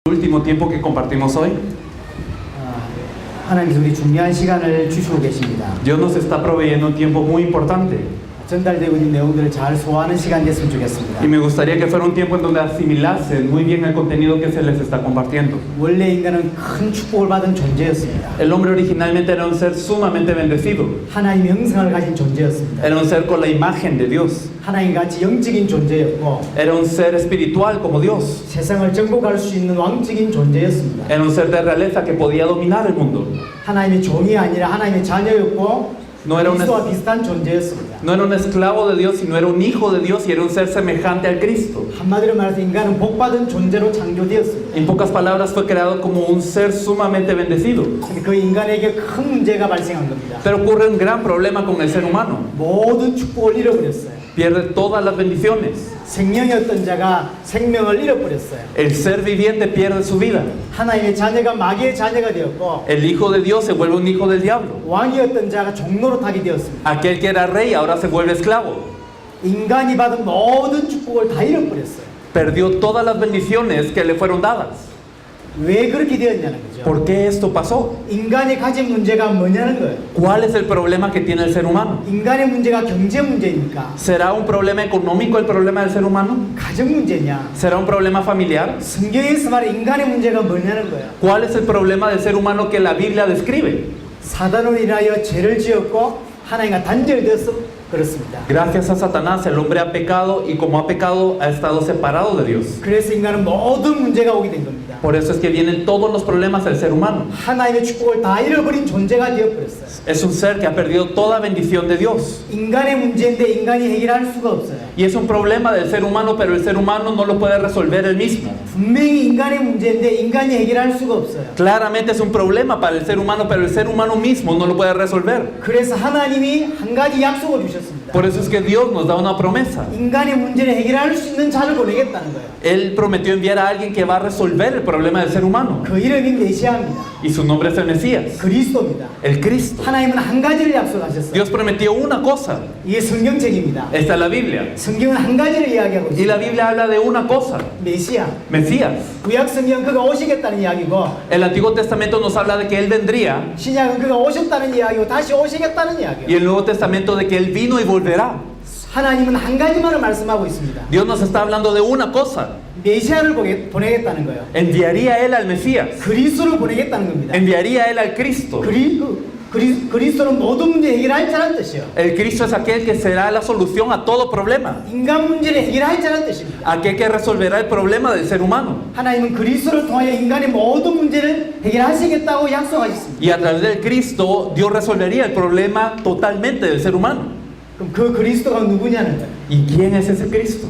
El último tiempo que compartimos hoy, 하나님께서 우리 중요한 시간을 주시고 계십니다. Dios nos está proveyendo un tiempo muy importante. 전달되고 있는 내용들을 잘 소화하는 시간 됐으면 좋겠습니다. Y me gustaría que fuera un tiempo en donde asimilasen muy bien el contenido que se les está compartiendo. 원래 인간은 큰 축복을 받은 존재였습니다. El hombre originalmente era un ser sumamente bendecido. 하나님의 형상을 가진 존재였습니다. Era un ser con la imagen de Dios. 하나님같이 영적인 존재였고 Era un ser espiritual como Dios. 세상을 정복할 수 있는 왕적인 존재였습니다. Era un ser de realeza que podía dominar el mundo. 하나님의 종이 아니라 하나님의 자녀였고 No era 그리스도와 비슷한 존재였습니다. No era un esclavo de Dios, sino era un hijo de Dios y era un ser semejante al Cristo. 한마디로 말해서 인간은 복받은 존재로 창조되었습니다. En pocas palabras, fue creado como un ser sumamente bendecido. 근데 그 인간에게 큰 문제가 발생한 겁니다. Pero ocurre un gran problema con el ser humano. 모든 축복을 잃어버렸어요. Pierde todas las bendiciones. 생명이었던 자가 생명을 잃어버렸어요. El ser viviente pierde su vida. 하나님의 자녀가 마귀의 자녀가 되었고 El hijo de Dios se vuelve un hijo del diablo. 왕이었던 자가 종노릇하게 되었습니다. Aquel que era rey ahora se vuelve esclavo. 인간이 받은 모든 축복을 다 잃어버렸어요. Perdió todas las bendiciones que le fueron dadas. 왜 그렇게 되었냐는 거죠. ¿Por qué esto pasó? 인간이 가진 문제가 뭐냐는 거예요. ¿Cuál es el problema que tiene el ser humano? 인간의 문제가 경제 문제입니까? ¿Será un problema económico el problema del ser humano? 가정 문제냐? ¿Será un problema familiar? 성경에서 말해 인간의 문제가 뭐냐는 거예요. ¿Cuál es el problema del ser humano que la Biblia describe? 사단으로 인하여 죄를 지었고 하나님과 단절되어서 그렇습니다. Gracias a Satanás el hombre ha pecado y como ha pecado ha estado separado de Dios. 그래서 인간은 모든 문제가 오게 된 겁니다. Por eso es que vienen todos los problemas del ser humano. 하나님의 축복을 다 잃어버린 존재가 되어버렸어요. Es un ser que ha perdido toda bendición de Dios. 인간의 문제인데 인간이 해결할 수가 없어요. Y es un problema del ser humano, pero el ser humano no lo puede resolver él mismo. 분명히 인간의 문제인데 인간이 해결할 수가 없어요. Claramente es un problema para el ser humano, pero el ser humano mismo no lo puede resolver. 그래서 하나님이 한 가지 약속을 주셨습니다. Por eso es que Dios nos da una promesa. 인간의 문제를 해결할 수 있는 자를 보내겠다는 거예요. Él prometió enviar a alguien que va a resolver el problema del ser humano. 그 이름이 메시아입니다. Y su nombre es el Mesías, 그리스도입니다. el Cristo. 하나님은 한 가지를 약속하셨어요. Dios prometió una cosa. 이게 성경책입니다. Esta es la Biblia. 성경은 한 가지를 이야기하고 Y la 있습니다. Biblia habla de una cosa, 메시아. Mesías. 구약 성경은 그가 오시겠다는 이야기고 El Antiguo Testamento nos habla de que Él vendría 신약은 그가 오셨다는 이야기고 다시 오시겠다는 y 이야기예요. el Nuevo Testamento de que Él vino y volverá. 하나님은 한 가지만을 말씀하고 있습니다. Dios nos está hablando de una cosa. 메시아를 보내겠다는 거예요. Enviaría Él al Mesías. 그리스도를 보내겠다는 겁니다. Enviaría Él al Cristo. 그리스도는 모든 문제 해결할 자라는 뜻이에요. El Cristo es aquel que será la solución a todo problema. 인간 문제를 해결할 자라는 뜻입니다. Aquel que resolverá el problema del ser humano. 하나님은 그리스도를 통하여 인간의 모든 문제를 해결하시겠다고 약속하셨습니다. Y a través del Cristo, Dios resolvería el problema totalmente del ser humano. 그럼 그 그리스도가 누구냐는 거예요. ¿Y quién es ese Cristo?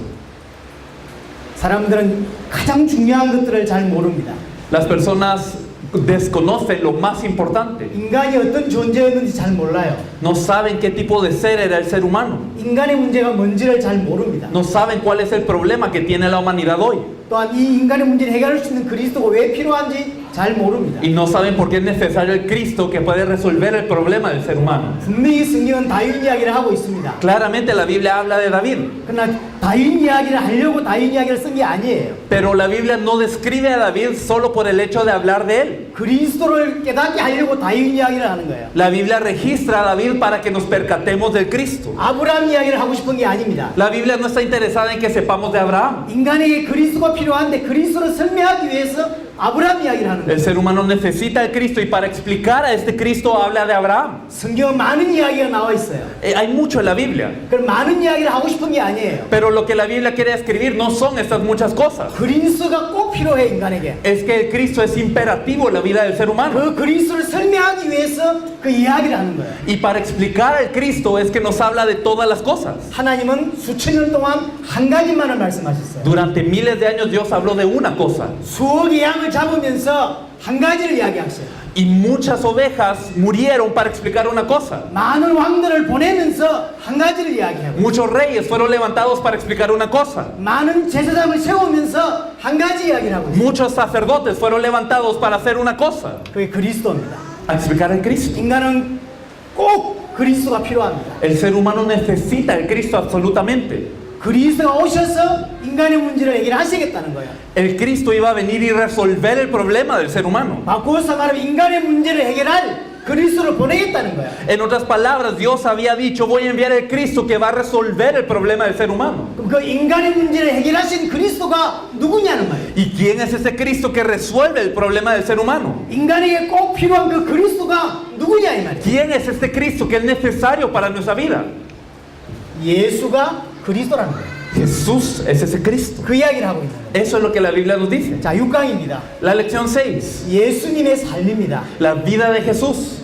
사람들은 가장 중요한 것들을 잘 모릅니다. Las personas desconocen lo más importante. 인간이 어떤 존재였는지 잘 몰라요. No saben qué tipo de ser era el ser humano. 인간의 문제가 뭔지를 잘 모릅니다. No saben cuál es el problema que tiene la humanidad hoy. 또한 이 인간의 문제를 해결할 수 있는 그리스도가 왜 필요한지 잘 모릅니다. Y no saben por qué es necesario el Cristo que puede resolver el problema del ser humano. 분명히 성경은 다윗 이야기를 하고 있습니다. Claramente la Biblia habla de David. 그러나 다윗 이야기를 하려고 다윗 이야기를 쓴 게 아니에요. Pero la Biblia no describe a David solo por el hecho de hablar de él. 그리스도를 깨닫게 하려고 다윗 이야기를 하는 거예요. La Biblia registra a David para que nos percatemos del Cristo. 아브라함 이야기를 하고 싶은 게 아닙니다. La Biblia no está interesada en que sepamos de Abraham. 인간에게 그리스도가 필요한데 그리스도를 설명하기 위해서 아브라함 이야기를 하는 El 거예요. ser humano necesita al Cristo y para explicar a este Cristo habla de Abraham. 성경은 많은 이야기가 나와 있어요. Hay mucho en la Biblia. 그럼 많은 이야기를 하고 싶은 게 아니에요. Pero lo que la Biblia quiere escribir no son estas muchas cosas. 그리스도가 꼭 필요해 인간에게. Es que el Cristo es imperativo en la vida del ser humano. 그 그리스도를 설명하기 위해서 그 이야기를 하는 거예요. Y para explicar al Cristo es que nos habla de todas las cosas. 하나님은 수천 년 동안 한 가지만을 말씀하셨어요. Durante miles de años Dios habló de una cosa. 수억의 양을 잡으면서 한 가지를 이야기하셨어요. Y muchas ovejas murieron para explicar una cosa. 많은 왕들을 보내면서 한 가지를 이야기하고 Muchos reyes fueron levantados para explicar una cosa. 많은 제사장을 세우면서 한 가지 이야기를 하고 있어요. Muchos sacerdotes fueron levantados para hacer una cosa. 그게 그리스도입니다. A explicar el Cristo. 인간은 꼭 그리스도가 필요합니다. El ser humano necesita el Cristo absolutamente. 그리스도가 오셔서 인간의 문제를 해결하시겠다는 거예요. El Cristo iba a venir y resolver el problema del ser humano. 바꾸어서 말하면 인간의 문제를 해결할 그리스도를 보내겠다는 거예요. En otras palabras, Dios había dicho, voy a enviar el Cristo que va a resolver el problema del ser humano. 그럼 그 인간의 문제를 해결하신 그리스도가 누구냐는 말이에요. ¿Y quién es ese Cristo que resuelve el problema del ser humano? 인간에게 꼭 필요한 그 그리스도가 누구냐 이 말이에요. ¿Quién es este Cristo que es necesario para nuestra vida? 예수가 그리스도라는 거예요. Jesús es ese Cristo. 그 이야기를 하고 있는 거예요. Eso es lo que la Biblia nos dice. 자, 6강입니다. La lección 6, 예수님의 삶입니다. la vida de Jesús.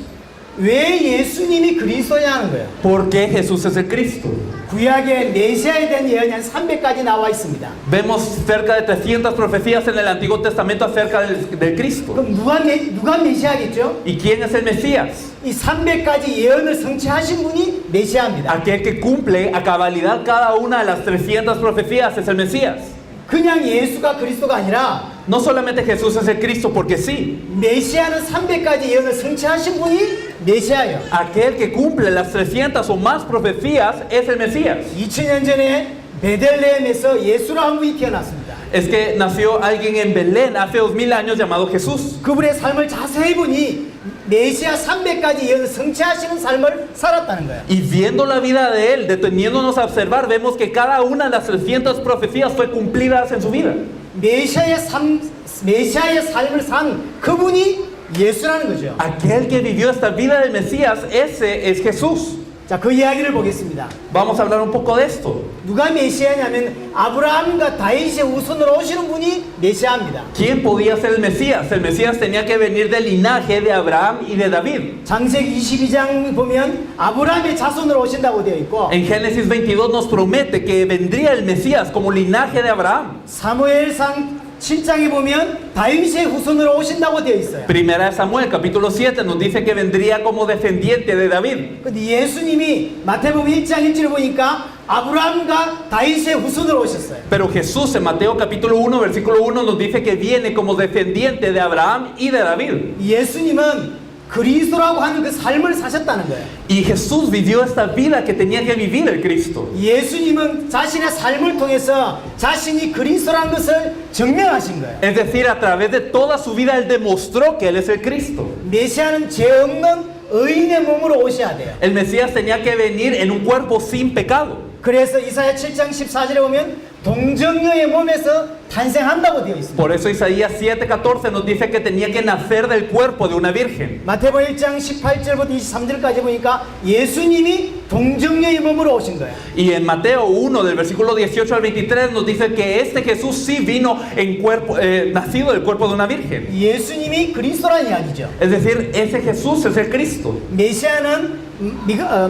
왜 예수님이 그리스도냐는 거예요. ¿Por qué Jesús es el Cristo? 구약에 메시아에 대한 예언이 한 300가지 나와 있습니다. Vemos cerca de 300 profecías en el Antiguo Testamento acerca del Cristo. 그럼 누가 메시아겠죠? ¿Y quién es el Mesías? 이 300가지 예언을 성취하신 분이 메시아입니다. Aquel que cumple a cabalidad cada una de las 300 profecías es el Mesías. 그냥 예수가 그리스도가 아니라 No solamente Jesús es el Cristo porque sí. 메시아는 300가지 예언을 성취하신 분이 메시아예요. Aquel que cumple las 300 o más profecías es el Mesías. 2000년 전에 베들레헴에서 예수라는 분이 태어났습니다. Es que nació alguien en Belén hace 2000 años llamado Jesús. 그분의 삶을 자세히 보니 메시아 300가지 예언을 성취하시는 삶을 살았다는 거예요. Y viendo la vida de él, deteniéndonos a observar, vemos que cada una de las 300 profecías fue cumplidas en su vida. 메시아의 삶을 산 그분이 예수라는 거죠. Aquel que vivió esta vida del Mesías, ese es Jesús. 자, 그 이야기를 보겠습니다. Vamos a hablar un poco de esto. 누가 메시아냐면 아브라함과 다윗의 후손으로 오시는 분이 메시아입니다. ¿Quién podía ser el Mesías? El Mesías tenía que venir del linaje de Abraham y de David. 창세기 22장 보면 아브라함의 자손으로 오신다고 되어 있고 En Génesis 22 nos promete que vendría el Mesías como linaje de Abraham. 사무엘상 7장에 보면 다윗의 후손으로 오신다고 되어 있어요. Primera de Samuel, capítulo 7, nos dice que vendría como descendiente de David. 근데 예수님이 마태복음 1장 1절을 보니까 아브라함과 다윗의 후손으로 오셨어요. Pero Jesús en Mateo capítulo 1, versículo 1 nos dice que viene como descendiente de Abraham y de David. 예수님은 그리스도라고 하는 그 삶을 사셨다는 거예요. Y Jesús vivió esta vida que tenía que vivir el Cristo. 예수님은 자신의 삶을 통해서 자신이 그리스도라는 것을 증명하신 거예요. Es decir, a través de toda su vida Él demostró que Él es el Cristo. 메시아는 죄 없는 의인의 몸으로 오셔야 돼요. El Mesías tenía que venir en un cuerpo sin pecado. 그래서 이사야 7장 14절에 보면 동정녀의 몸에서 탄생한다고 되어 있습니다. Por eso Isaías 7:14 nos dice que tenía que nacer del cuerpo de una virgen. 마태복음 1장 18절부터 23절까지 보니까 예수님이 동정녀의 몸으로 오신 거예요. Y en Mateo 1 del versículo 18 al 23 nos dice que este Jesús sí vino en cuerpo, nacido del cuerpo de una virgen. 예수님이 그리스도라는 이야기죠. Es decir, ese Jesús es el Cristo. 메시아는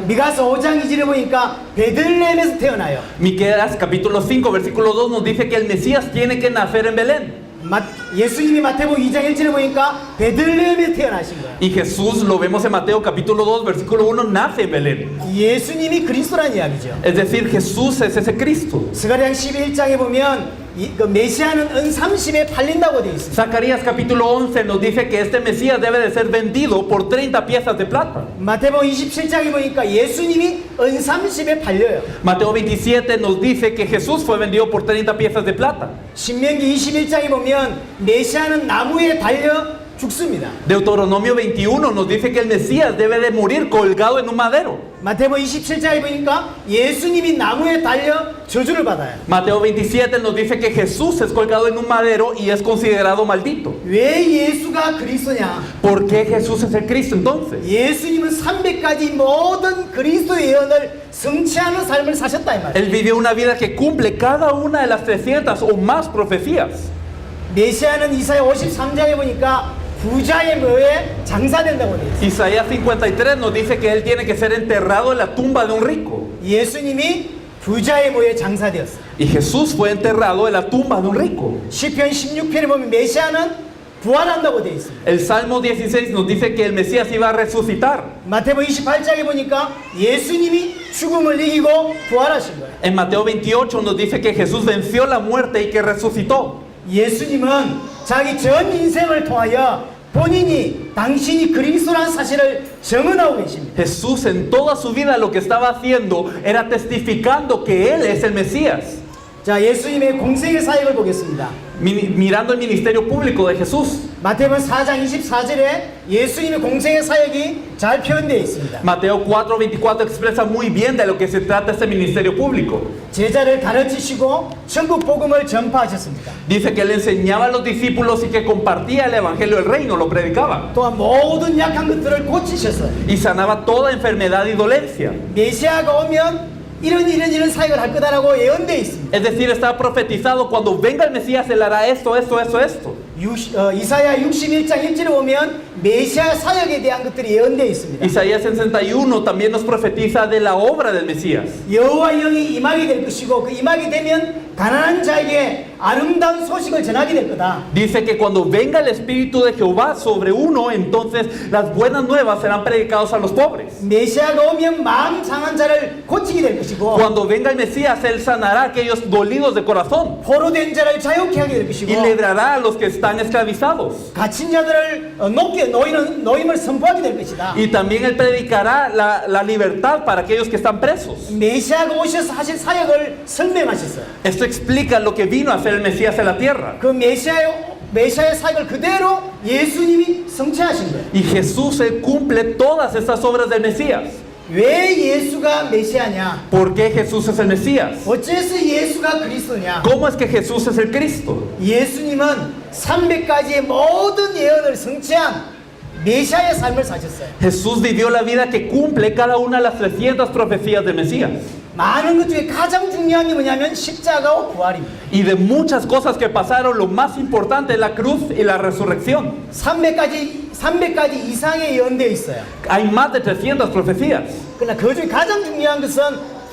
미가서 5장 2절에 보니까 베들레헴에서 태어나요. Miqueas capítulo 5 versículo 2 nos dice que el Mesías tiene que nacer en Belén. 예수님이 마태복음 2장 1절에 보니까 베들레헴에 태어나신 거예요. Y Jesús, lo vemos en Mateo capítulo 2 versículo 1, nace en Belén. 예수님이 그리스도라는 이야기죠. Es decir, Jesús es ese Cristo. 스가랴 11장에 보면 그 메시아는 은 30에 팔린다고 되어 있습니다. Zacarías capítulo 11 nos dice que este Mesías debe de ser vendido por 30 piezas de plata. 마태복음 27장에 보니까 예수님이 은 30에 팔려요. Mateo 27 nos dice que Jesús fue vendido por 30 piezas de plata. 신명기 21장에 보면 메시아는 나무에 달려 죽습니다. Deuteronomio 21 nos dice que el Mesías debe de morir colgado en un madero. 마태복음 27장에 보니까 예수님이 나무에 달려 저주를 받아요. Mateo 27 nos dice que Jesús es colgado en un madero y es considerado maldito. 왜 예수가 그리스도냐? ¿Por qué Jesús es el Cristo entonces? 예수님은 300가지 모든 그리스도의 예언을 성취하는 삶을 사셨다 이 말이에요. Él vivió una vida que cumple cada una de las 300 o más profecías. 메시아는 이사야 53장에 보니까 부자의 묘에 장사된다고 되어 있어요. Isaías 53 nos dice que él tiene que ser enterrado en la tumba de un rico. 예수님이 부자의 묘에 장사되었어요. Y Jesús fue enterrado en la tumba de un rico. 시편 16편에 보면 메시아는 부활한다고 되어 있습니다. El Salmo 16 nos dice que el Mesías iba a resucitar. 마태복음 28장에 보니까 예수님이 죽음을 이기고 부활하신 거예요. En Mateo 28 nos dice que Jesús venció la muerte y que resucitó. 예수님은 자기 전 인생을 통하여 본인이 당신이 그리스도라는 사실을 증언하고 계십니다. Jesús en toda su vida lo que estaba haciendo era testificando que Él es el Mesías. 자, 예수님의 공생의 사역을 보겠습니다. Mirando el ministerio público de Jesús. 마태복음 4장 24절에 예수님의 공생의 사역이 잘 표현되어 있습니다. Mateo 4:24 expresa muy bien de lo que se trata este ministerio público. 제자를 가르치시고 천국 복음을 전파하셨습니다. Dice que Él enseñaba a los discípulos y que compartía el evangelio del reino, lo predicaba. 또한 모든 약한 것들을 고치셨어요. Y sanaba toda enfermedad y dolencia. 메시아가 오면 이런 사역을 할 거다라고 예언되어 있습니다. Es decir, estaba profetizado, cuando venga el Mesías, Él hará esto. 이사야 61장 1절에 보면 메시아 사역에 대한 것들이 예언되어 있습니다. Isaías 61 también nos profetiza de la obra del Mesías. 여호와 영이 임하게 될 것이고 그 임하게 되면 가난한 자에게 아름다운 소식을 전하게 될 거다. Dice que cuando venga el Espíritu de Jehová sobre uno, entonces las buenas nuevas serán predicadas a los pobres. 메시아가 오면 마음 상한 자를 고치게 될 것이고 Cuando venga el Mesías, Él sanará a aquellos dolidos de corazón 포로된 자를 자유케 하게 될 것이고 y librará a los que están esclavizados. 갇힌 자들을 높게 노임을 선포하게 될 것이다. Y también Él predicará la libertad para aquellos que están presos. 메시아가 오셔서 하실 사역을 설명하셨어요. Esto explica lo que vino a hacer el Mesías en la tierra. 그 메시아의 사역을 그대로 예수님이 성취하신 거예요. Y Jesús Él cumple todas estas obras del Mesías. 왜 예수가 메시아냐? ¿Por qué Jesús es el Mesías? 어째서 예수가 그리스도냐? ¿Cómo es que Jesús es el Cristo? 예수님은 300가지의 모든 예언을 성취한 메시아의 삶을 사셨어요. Jesús vivió la vida que cumple cada una de las 300 profecías del Mesías. 많은 것 중에 가장 중요한 게 뭐냐면 십자가와 부활입니다. Y de muchas cosas que pasaron, lo más importante es la cruz y la resurrección. 300가지 이상의 예언되어 있어요. Hay más de 300 profecías. 그러나 그 중에 가장 중요한 것은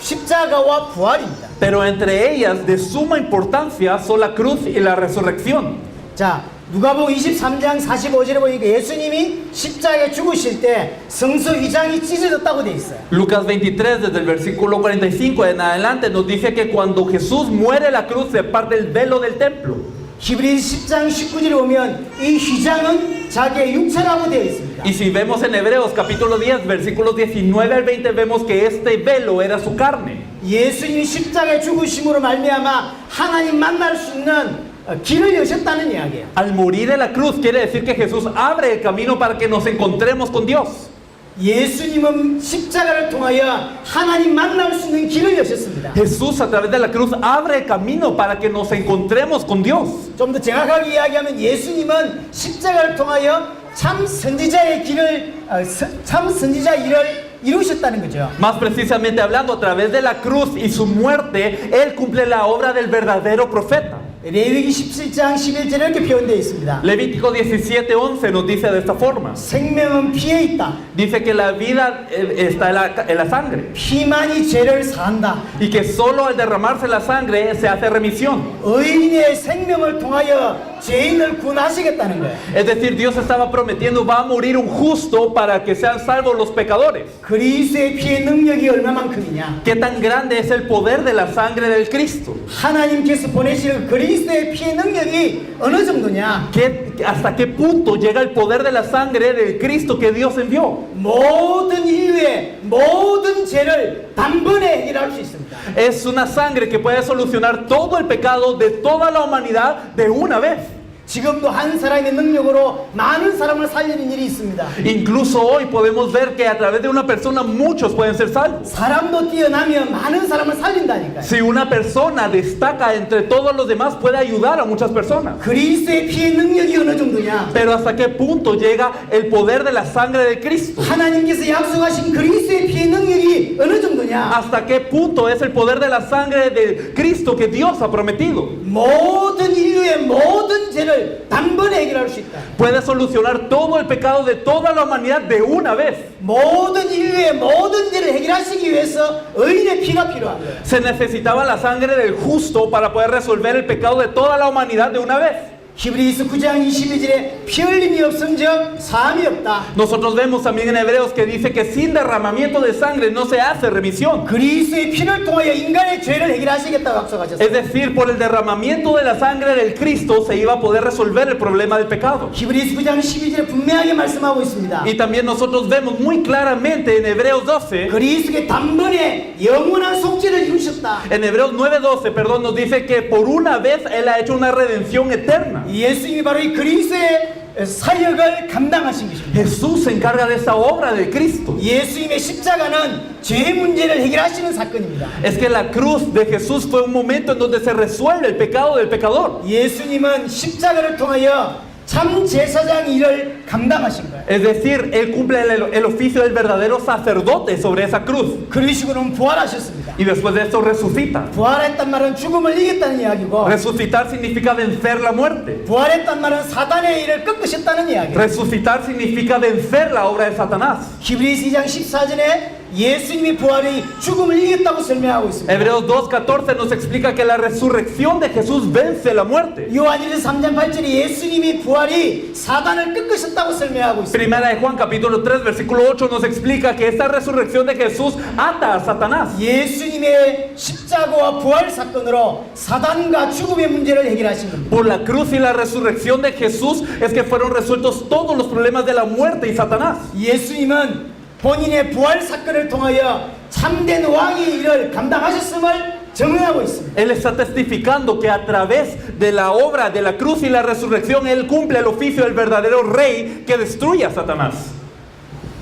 십자가와 부활입니다. Pero entre ellas, de suma importancia, son la cruz y la resurrección. 자, 누가복음 23장 45절에 보니까 예수님이 십자가에 죽으실 때 성소 휘장이 찢어졌다고 되어 있어요. Lucas 23, desde el versículo 45 en adelante, nos dice que cuando Jesús muere en la cruz se parte el velo del templo. 히브리서 10장 19절에 보면 이 휘장은 자기의 육체라고 되어 있습니다. Y si vemos en Hebreos capítulo 10, versículos 19 al 20, vemos que este velo era su carne. 예수님이 십자가에 죽으심으로 말미암아 하나님 만날 수 있는 길을 여셨다는 이야기예요. Al morir en la cruz quiere decir que Jesús abre el camino para que nos encontremos con Dios. 예수님은 십자가를 통하여 하나님 만날 수 있는 길을 여셨습니다. Jesús a través de la cruz abre el camino para que nos encontremos con Dios. 좀 더 정확하게 이야기하면 예수님은 십자가를 통하여 참 선지자의 일을 이루셨다는 거죠. Más precisamente hablando, a través de la cruz y su muerte, Él cumple la obra del verdadero profeta. 레위기 17장 11절에 이렇게 표현되어 있습니다. Levítico 17:11 nos dice de esta forma. 생명은 피에 있다. Dice que la vida está en la sangre. 피만이 죄를 사한다. Y que solo al derramarse la sangre se hace remisión. 의인의 생명을 통하여 죄인을 구원하시겠다는 거예요. Es decir, Dios estaba prometiendo, va a morir un justo para que sean salvos los pecadores. 그리스도의 피의 능력이 얼마만큼이냐? ¿Qué tan grande es el poder de la sangre del Cristo? 하나님께서 보내실 그리스도의 피의 능력이 어느 정도냐? ¿Hasta qué punto llega el poder de la sangre del Cristo que Dios envió? 모든 인류의 모든 죄를 단번에 해결할 수 있습니다. Es una sangre que puede solucionar todo el pecado de toda la humanidad de una vez. 지금도 한 사람의 능력으로 많은 사람을 살리는 일이 있습니다. Incluso hoy podemos ver que a través de una persona muchos pueden ser salvos. 사람도 뛰어나면 많은 사람을 살린다니까요. Si una persona destaca entre todos los demás, puede ayudar a muchas personas. 그리스도의 피의 능력이 어느 정도냐? Pero ¿hasta qué punto llega el poder de la sangre de Cristo? 하나님께서 약속하신 그리스도의 피의 능력이 어느 정도냐? ¿Hasta qué punto es el poder de la sangre de Cristo que Dios ha prometido? 모든 인류의 모든 죄를 단번에 해결할 수 있다. Puede solucionar todo el pecado de toda la humanidad de una vez. 모든 인류의 모든 죄를 해결하시기 위해서 의인의 피가 필요한 거예요. Se necesitaba la sangre del justo para poder resolver el pecado de toda la humanidad de una vez. 히브리서 9장 22절에 피 흘림이 없음즉 사함이 없다. Nosotros vemos también en Hebreos que dice que sin derramamiento de sangre no se hace remisión. 그리스도의 피를 통하여 인간의 죄를 해결하시겠다고 약속하셨어요. Es decir, por el derramamiento de la sangre del Cristo se iba a poder resolver el problema del pecado. 히브리서 9장 12절에 분명하게 말씀하고 있습니다. Y también nosotros vemos muy claramente en Hebreos 12, 그리스도의 단번에 영원한 속죄를 이루셨다. en Hebreos 9:12, perdón, nos dice que por una vez Él ha hecho una redención eterna. 예수님이 바로 이 그리스도의 사역을 감당하신 것입니다. Jesús se encarga de esta obra de Cristo. 예수님의 십자가는 죄 문제를 해결하시는 사건입니다. Es que la cruz de Jesús fue un momento en donde se resuelve el pecado del pecador. 예수님은 십자가를 통하여 참 제사장 일을 감당하신 거예요. Es decir, Él cumple el oficio del verdadero sacerdote sobre esa cruz. 그러시고는 부활하셨습니다. Y después de esto resucita. 부활했단 말은 죽음을 이겼다는 이야기고, Resucitar significa vencer la muerte. 부활했단 말은 사단의 일을 꺾으셨다는 이야기예요. Resucitar significa vencer la obra de Satanás. 히브리서 2장 14절에 예수님이 부활이 죽음을 이겼다고 설명하고 있습니다. Hebreos 2:14 nos explica que la resurrección de Jesús vence la muerte. 요한일서 3장 8절에 예수님이 부활이 사단을 꺾으셨다고 설명하고 있습니다. Primera de Juan capítulo 3 versículo 8 nos explica que esta resurrección de Jesús ata a Satanás. 예수님의 십자가와 부활 사건으로 사단과 죽음의 문제를 해결하신 겁니다. Por la cruz y la resurrección de Jesús es que fueron resueltos todos los problemas de la muerte y Satanás. 예수님은 본인의 부활 사건을 통하여 참된 왕의 일을 감당하셨음을 증언하고 있습니다. Él está testificando que a través de la obra de la cruz y la resurrección Él cumple el oficio del verdadero rey que destruye a Satanás.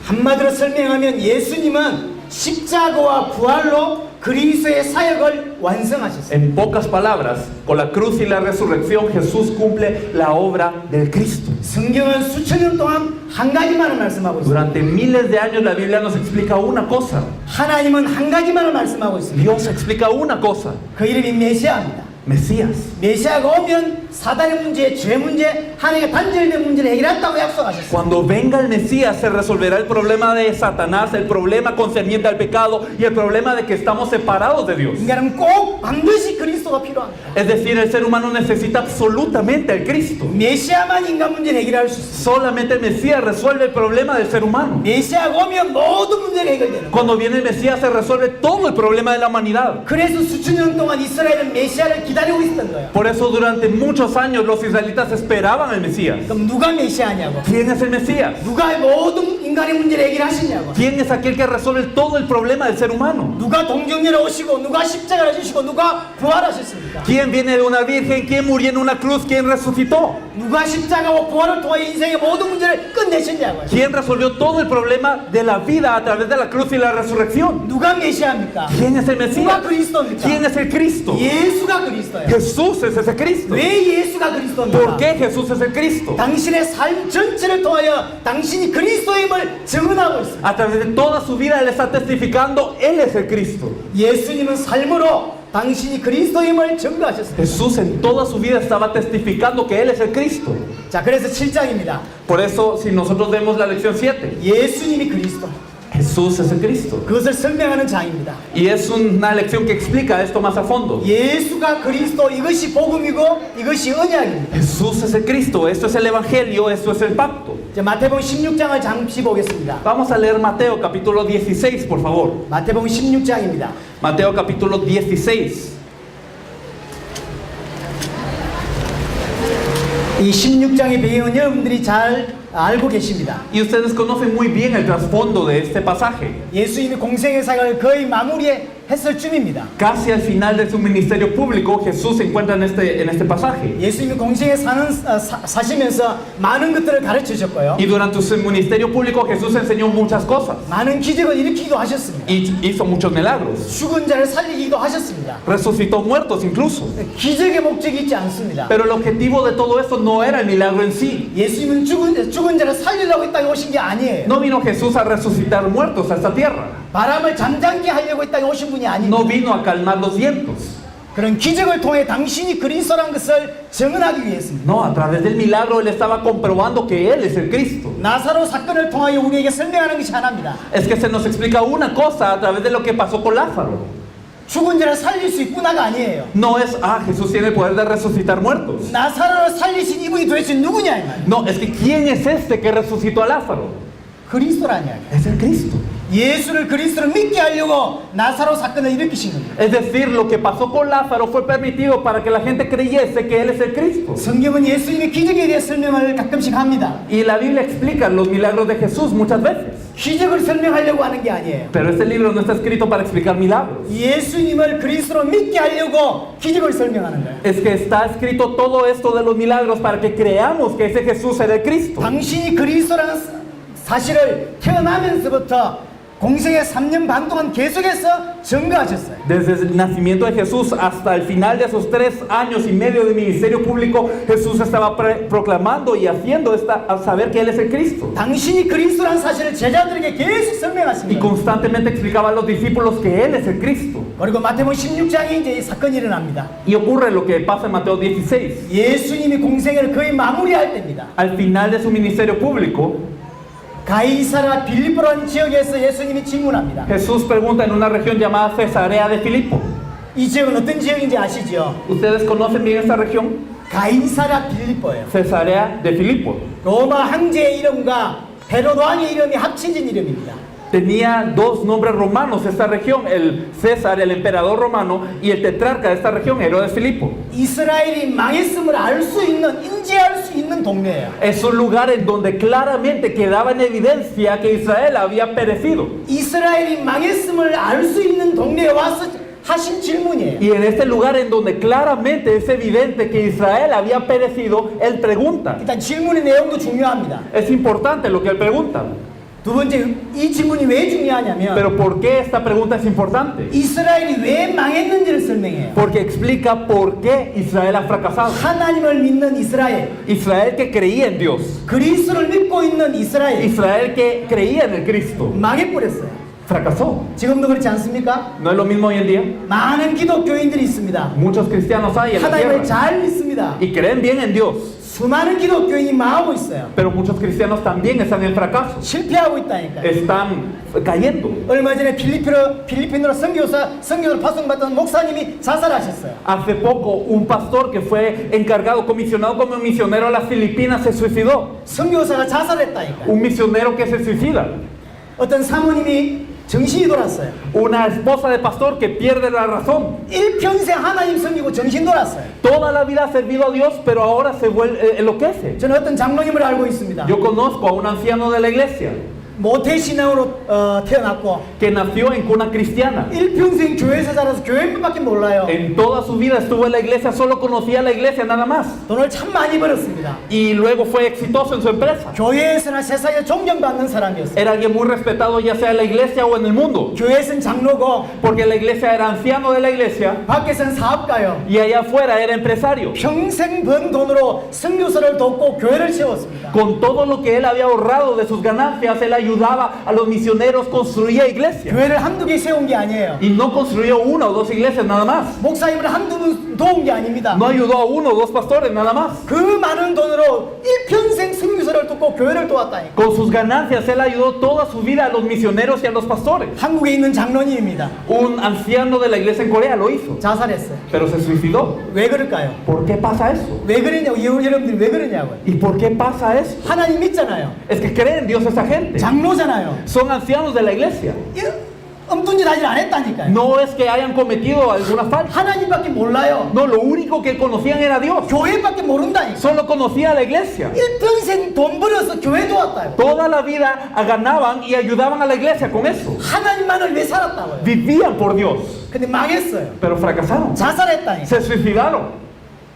한마디로 설명하면 예수님은 십자가와 부활로 그리스도의 사역을 완성하셨어요. En pocas palabras, con la cruz y la resurrección Jesús cumple la obra del Cristo. 성경은 수천 년 동안 한 가지만을 말씀하고 있습니다. Durante miles de años la Biblia nos explica una cosa. 하나님은 한 가지만을 말씀하고 있습니다. Dios explica una cosa. 그 이름이 메시아입니다. Mesías. 메시아가 오면 사단의 문제, 죄 문제, 하나님과 단절된 문제를 해결했다고 약속하셨어요. Cuando venga el Mesías se resolverá el problema de Satanás, el problema concerniente al pecado y el problema de que estamos separados de Dios. 인간은 꼭 반드시 그리스도가 필요합니다. Es decir, el ser humano necesita absolutamente al Cristo. 메시아만 인간 문제를 해결할 수 있어요. Solamente el Mesías resuelve el problema del ser humano. 메시아가 오면 모든 문제가 해결되는 거예요. Cuando viene el Mesías se resuelve todo el problema de la humanidad. 그래서 수천 년 동안 이스라엘은 메시아를 기다리고 있었던 거예요. Por eso durante muchos años los israelitas esperaban al Mesías. 그럼 누가 메시아냐고? ¿Quién es el Mesías? 누가 모든 인간의 문제를 해결하시냐고? ¿Quién es aquel que resuelve todo el problema del ser humano? 누가 동정녀를 오시고 누가 십자가를 주시고 누가 부활하셨습니까? ¿Quién viene de una virgen? ¿Quién murió en una cruz? ¿Quién resucitó? 누가 십자가와 부활을 통하여 인생의 모든 문제를 끝내셨냐고요? ¿Quién resolvió todo el problema de la vida a través de la cruz y la resurrección? 누가 메시아입니까? ¿Quién es el 누가 Mesías? 그리스도입니까? ¿Quién es el Cristo? 예수가 그리스도예요. Jesús es ese Cristo. 왜 예수가 그리스도입니까? ¿Por qué Jesús es el Cristo? 당신의 삶 전체를 통하여 당신이 그리스도임을 증언하고 있습니다. A través de toda su vida Él está testificando, Él es el Cristo. 예수님은 삶으로 당신이 그리스도임을 증거하셨습니다. Jesús en toda su vida estaba testificando que Él es el Cristo. 자, 그래서 7장입니다. Por eso, si nosotros vemos la lección 7, 예수님이 그리스도. Jesús es el Cristo. 그것을 설명하는 장입니다. Y es una lección que explica esto más a fondo. 예수가 그리스도, 이것이 복음이고 이것이 언약입니다. Jesús es el Cristo, esto es el Evangelio, esto es el pacto. 자, 마태복음 16장을 잠시 보겠습니다. Vamos a leer Mateo capítulo 16, por favor. 마태복음 16장입니다. Mateo capítulo 16. 이 16장의 배경은 여러분들이 잘 알고 계십니다. Y ustedes conocen muy bien el trasfondo de este pasaje. 예수님이 공생의 사역을 거의 마무리했을 쯤입니다. Casi al final de su ministerio público, Jesús se encuentra en este pasaje. 예수님이 공생에 사시면서 많은 것들을 가르쳐 주셨고요. Y durante su ministerio público, Jesús enseñó muchas cosas. 많은 기적을 일으키기도 하셨습니다. Y hizo muchos milagros. 죽은 자를 살리기도 하셨습니다. Resucitó muertos incluso. 기적의 목적이 있지 않습니다. Pero el objetivo de todo esto no era el milagro en sí. 예수님은 죽은 자를 살리려고 이 땅에 오신 게 아니에요. No vino Jesús a resucitar muertos a esta tierra. 바람을 잠잠게 하려고 이 땅에 오신 분이 아닙니다. No vino a calmar los vientos. 그런 기적을 통해 당신이 그리스도라는 것을 증언하기 위해서입니다. No, a través del milagro Él estaba comprobando que Él es el Cristo. 나사로 사건을 통하여 우리에게 설명하는 것이 하나입니다. Es que se nos explica una cosa a través de lo que pasó con Lázaro. 죽은 자를 살릴 수 있구나가 아니에요. No es, Jesús tiene el poder de resucitar muertos. 나사로를 살리신 이분이 도대체 누구냐 이 말이에요. No, es que ¿quién es este que resucitó a Lázaro? 그리스도라는 이야기예요. Es el Cristo. 예수를 그리스도를 믿게 하려고 나사로 사건을 일으키신 겁니다. Es decir, lo que pasó con Lázaro fue permitido para que la gente creyese que Él es el Cristo. 성경은 예수님의 기적에 대해 설명을 가끔씩 합니다. Y la Biblia explica los milagros de Jesús muchas veces. 기적을 설명하려고 하는 게 아니에요. Pero este libro no está escrito para explicar milagros. 예수님을 그리스도로 믿게 하려고 기적을 설명하는 거예요. Es que está escrito todo esto de los milagros para que creamos que ese Jesús era el Cristo. 당신이 그리스도라는 사실을 태어나면서부터 공생의 3년 반 동안 계속해서 증거하셨어요. Desde el nacimiento de Jesús hasta el final de esos 3 años y medio de ministerio público, Jesús estaba proclamando y haciendo a saber que Él es el Cristo. 당신이 그리스도라는 사실을 제자들에게 계속 Y 설명하십니다. constantemente explicaba a los discípulos que Él es el Cristo. 그리고 마태복음 16장에 이제 이 사건이 일어납니다. Y ocurre lo que pasa en Mateo 16. 예수님이 공생애를 거의 마무리할 때입니다. Al final de su ministerio público, 가이사라 빌립보라는 지역에서 예수님이 질문합니다. Jesús pregunta en una región llamada Cesarea de Filipo. 이 지역은 어떤 지역인지 아시죠? ¿Ustedes conocen bien esta región? 가이사라 빌립보예요. Cesarea de Filipo. 로마 황제의 이름과 헤로드 왕의 이름이 합쳐진 이름입니다. Tenía 2 nombres romanos esta región, el César, el emperador romano, y el tetrarca de esta región, Herodes Filipo. 이스라엘이 망했음을 알 수 있는, 인지할 수 있는 동네예요. Es un lugar en donde claramente quedaba en evidencia que Israel había perecido. 이스라엘이 망했음을 알 수 있는 동네에 와서 하신 질문이에요. Y en este lugar en donde claramente es evidente que Israel había perecido, él pregunta. 일단 질문의 내용도 중요합니다. Es importante lo que él pregunta. 두 번째, 이 질문이 왜 중요하냐면 Pero ¿por qué esta pregunta es importante? 이스라엘이 왜 망했는지를 설명해요. Porque explica por qué Israel ha fracasado. 하나님을 믿는 이스라엘, Israel que creía en Dios. 그리스도를 믿고 있는 이스라엘 Israel que creía en el Cristo. 망해버렸어요. Fracasó. 지금도 그렇지 않습니까? ¿No es lo mismo hoy en día? 많은 기독교인들이 있습니다. Muchos cristianos hay en la 하나님을 tierra 잘 믿습니다. y creen bien en Dios. 수많은 기독교인이 망하고 있어요. Pero muchos cristianos también están en fracaso. 실패하고 있다니까요. Están cayendo. 얼마 전에 필리핀으로 선교를 파송받던 목사님이 자살하셨어요. Hace poco un pastor que fue encargado, comisionado como misionero a las Filipinas se suicidó. 선교사가 자살했다니까요. Un misionero que se suicida. 어떤 사모님이 정신이 돌았어요. Una esposa de pastor que pierde la razón. 일평생 하나님 섬기고 정신 돌았어요. Toda la vida ha servido a Dios, pero ahora se enloquece. 저는 어떤 장로님을 알고 있습니다. Yo conozco a un anciano de la iglesia 모태신앙으로 태어났고 que nació en cuna cristiana. 일평생 교회에서 자라서 교회밖에 몰라요. En toda su vida estuvo en la iglesia, solo conocía la iglesia nada más. 돈을 참 많이 벌었습니다. Y luego fue exitoso en su empresa. 교회에서나 세상에 존경받는 사람이었어요. Era alguien muy respetado ya sea en la iglesia o en el mundo. 교회에서는 장로고 Porque en la iglesia era anciano de la iglesia 밖에서는 사업가요. y allá afuera era empresario. 평생 번 돈으로 선교사를 돕고 교회를 세웠습니다. Con todo lo que él había ahorrado de sus ganancias, él ayudaba a los misioneros, construía iglesias. 교회를 한두 개 세운 게 아니에요. Y no construyó 1 o 2 iglesias nada más. 목사님을 한두 분 도운 게 아닙니다. No ayudó a 1 o 2 pastores nada más. 그 많은 돈으로 일평생 선교사를 돕고 교회를 도왔다니까. Con sus ganancias él ayudó toda su vida a los misioneros y a los pastores. 한국에 있는 장로님입니다. Un anciano de la iglesia en Corea lo hizo, 자살했어요. pero se suicidó. 왜 그럴까요? ¿Por qué pasa eso? 왜 그러냐고, 여러분들이 왜 그러냐고요. ¿Y por qué pasa eso? 하나님 믿잖아요. Es que creen en Dios esa gente. 장로잖아요. Son ancianos de la iglesia. 엉뚱짓 하질 않았다니까요. No es que hayan cometido alguna falta. 하나님밖에 몰라요. No, lo único que conocían era Dios. 교회밖에 모른다니까. Solo conocía a la iglesia. 일평생 돈 벌어서 교회 도왔다요. Toda la vida ganaban y ayudaban a la iglesia con eso. 하나님만을 위해 살았다고요. Vivían por Dios, 근데 망했어요. pero fracasaron. 자살했다니까. Se suicidaron.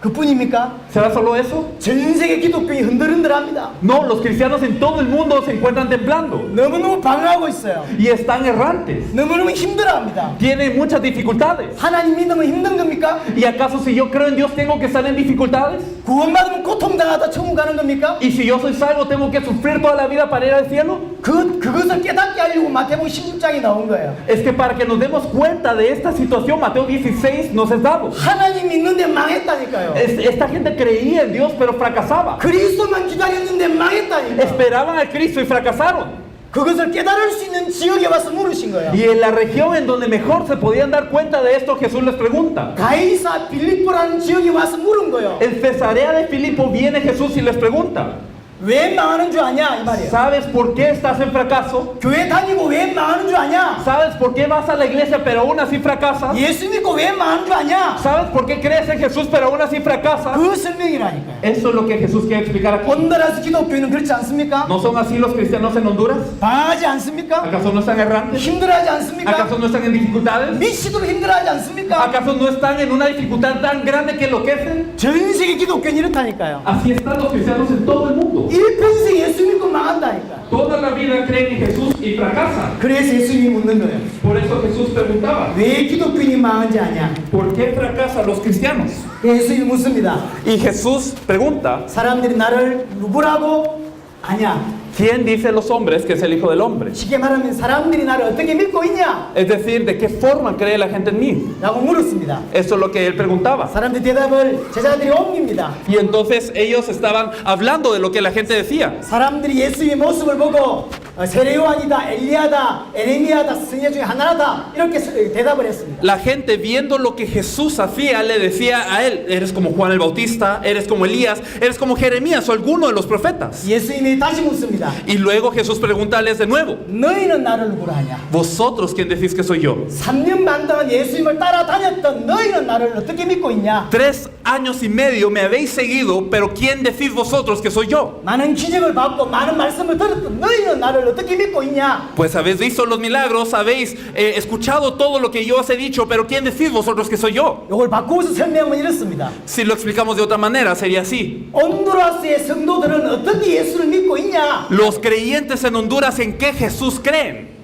그뿐입니까? ¿Será solo eso? 전 세계 기독교인이 흔들흔들합니다. No, los cristianos en todo el mundo se encuentran temblando 너무너무 방황하고 있어요. y están errantes. 너무너무 힘들어합니다. Tienen muchas dificultades. 하나님 믿으면 힘든 겁니까? ¿Y acaso si yo creo en Dios tengo que estar en dificultades? 구원받으면 고통당하다 천국 가는 겁니까? ¿Y si yo soy salvo tengo que sufrir toda la vida para ir al cielo? 그것을 깨닫게 하려고 마태복음 16장이 나온 거예요. Es que para que nos demos cuenta de esta situación, Mateo 16 nos es dado. 하나님 믿는데 망했다니까요. Esta gente creía en Dios pero fracasaba. 그리스도만 기다렸는데 망했다니까. Esperaban al Cristo y fracasaron. 그것을 깨달을 수 있는 지역에 와서 물으신 거예요. Y en la región en donde mejor se podían dar cuenta de esto, Jesús les pregunta. 가이사 빌립보라는 지역에 와서 물은 거예요. En Cesarea de Filipo viene Jesús y les pregunta, 왜 망하는 줄 아냐 이 말이에요. ¿sabes por qué estás en fracaso? 교회 다니고 왜 망하는 줄 아냐? ¿Sabes por qué vas a la iglesia pero aún así fracasas? 예수 믿고 왜 망하는 줄 아냐? ¿Sabes por qué crees en Jesús pero aún así fracasas? 그 설명이라니까요. Eso es lo que Jesús quiere explicar aquí. hondu라스 기독교인은 그렇지 않습니까? ¿No son así los cristianos en Honduras? 방황하지 않습니까? ¿Acaso no están errantes? 힘들어하지 않습니까? ¿Acaso no están en dificultades? 미치도록 힘들어하지 않습니까? ¿Acaso no están en una dificultad tan grande que enloquecen? 전 세계 기독교인이 이렇다니까요. Así están los cristianos en todo el mundo. 일평생 예수 믿고 망한다니까. Toda la vida creen en Jesús y fracasan. 그래서 예수님이 묻는 거예요. Por eso Jesús preguntaba, 왜 기독교인이 망한지 아냐? ¿por qué fracasan los cristianos? 예수님이 묻습니다. Y Jesús pregunta, 사람들이 나를 누구라고 아냐? ¿quién dice los hombres que es el Hijo del Hombre? 쉽게 말하면 사람들이 나를 어떻게 믿고 있냐? Es decir, ¿de qué forma cree la gente en mí? 라고 물었습니다. Eso es lo que él preguntaba. 사람들이 대답을 제자들이 옮깁니다. Y entonces ellos estaban hablando de lo que la gente decía. 사람들이 예수의 모습을 보고 세례 요한이다, 엘리야다, 에레미야다, 승려 중에 하나다 이렇게 대답을 했습니다. La gente viendo lo que Jesús hacía le decía a él, eres como Juan el Bautista, eres como Elías, eres como Jeremías o alguno de los profetas. 예수님이 다시 묻습니다. Y luego Jesús pregúntales de nuevo, 너희는 나를 누구라 하냐? ¿vosotros quién decís que soy yo? 3년 반 동안 예수님을 따라다녔던 너희는 나를 어떻게 믿고 있냐? 3 años y medio me habéis seguido, pero ¿quién decís vosotros que soy yo? 많은 기적을 받고 많은 말씀을 들었던 너희는 나를 어떻게 믿고 있냐? Pues habéis visto los milagros, habéis escuchado todo lo que yo os he dicho, pero ¿quién decís vosotros que soy yo? 이걸 바꾸어서 설명하면 이렇습니다. Si lo explicamos de otra manera, sería así. 온두라스의 성도들은 어떻게 예수를 믿고 있냐? Los creyentes en Honduras, ¿en qué Jesús creen?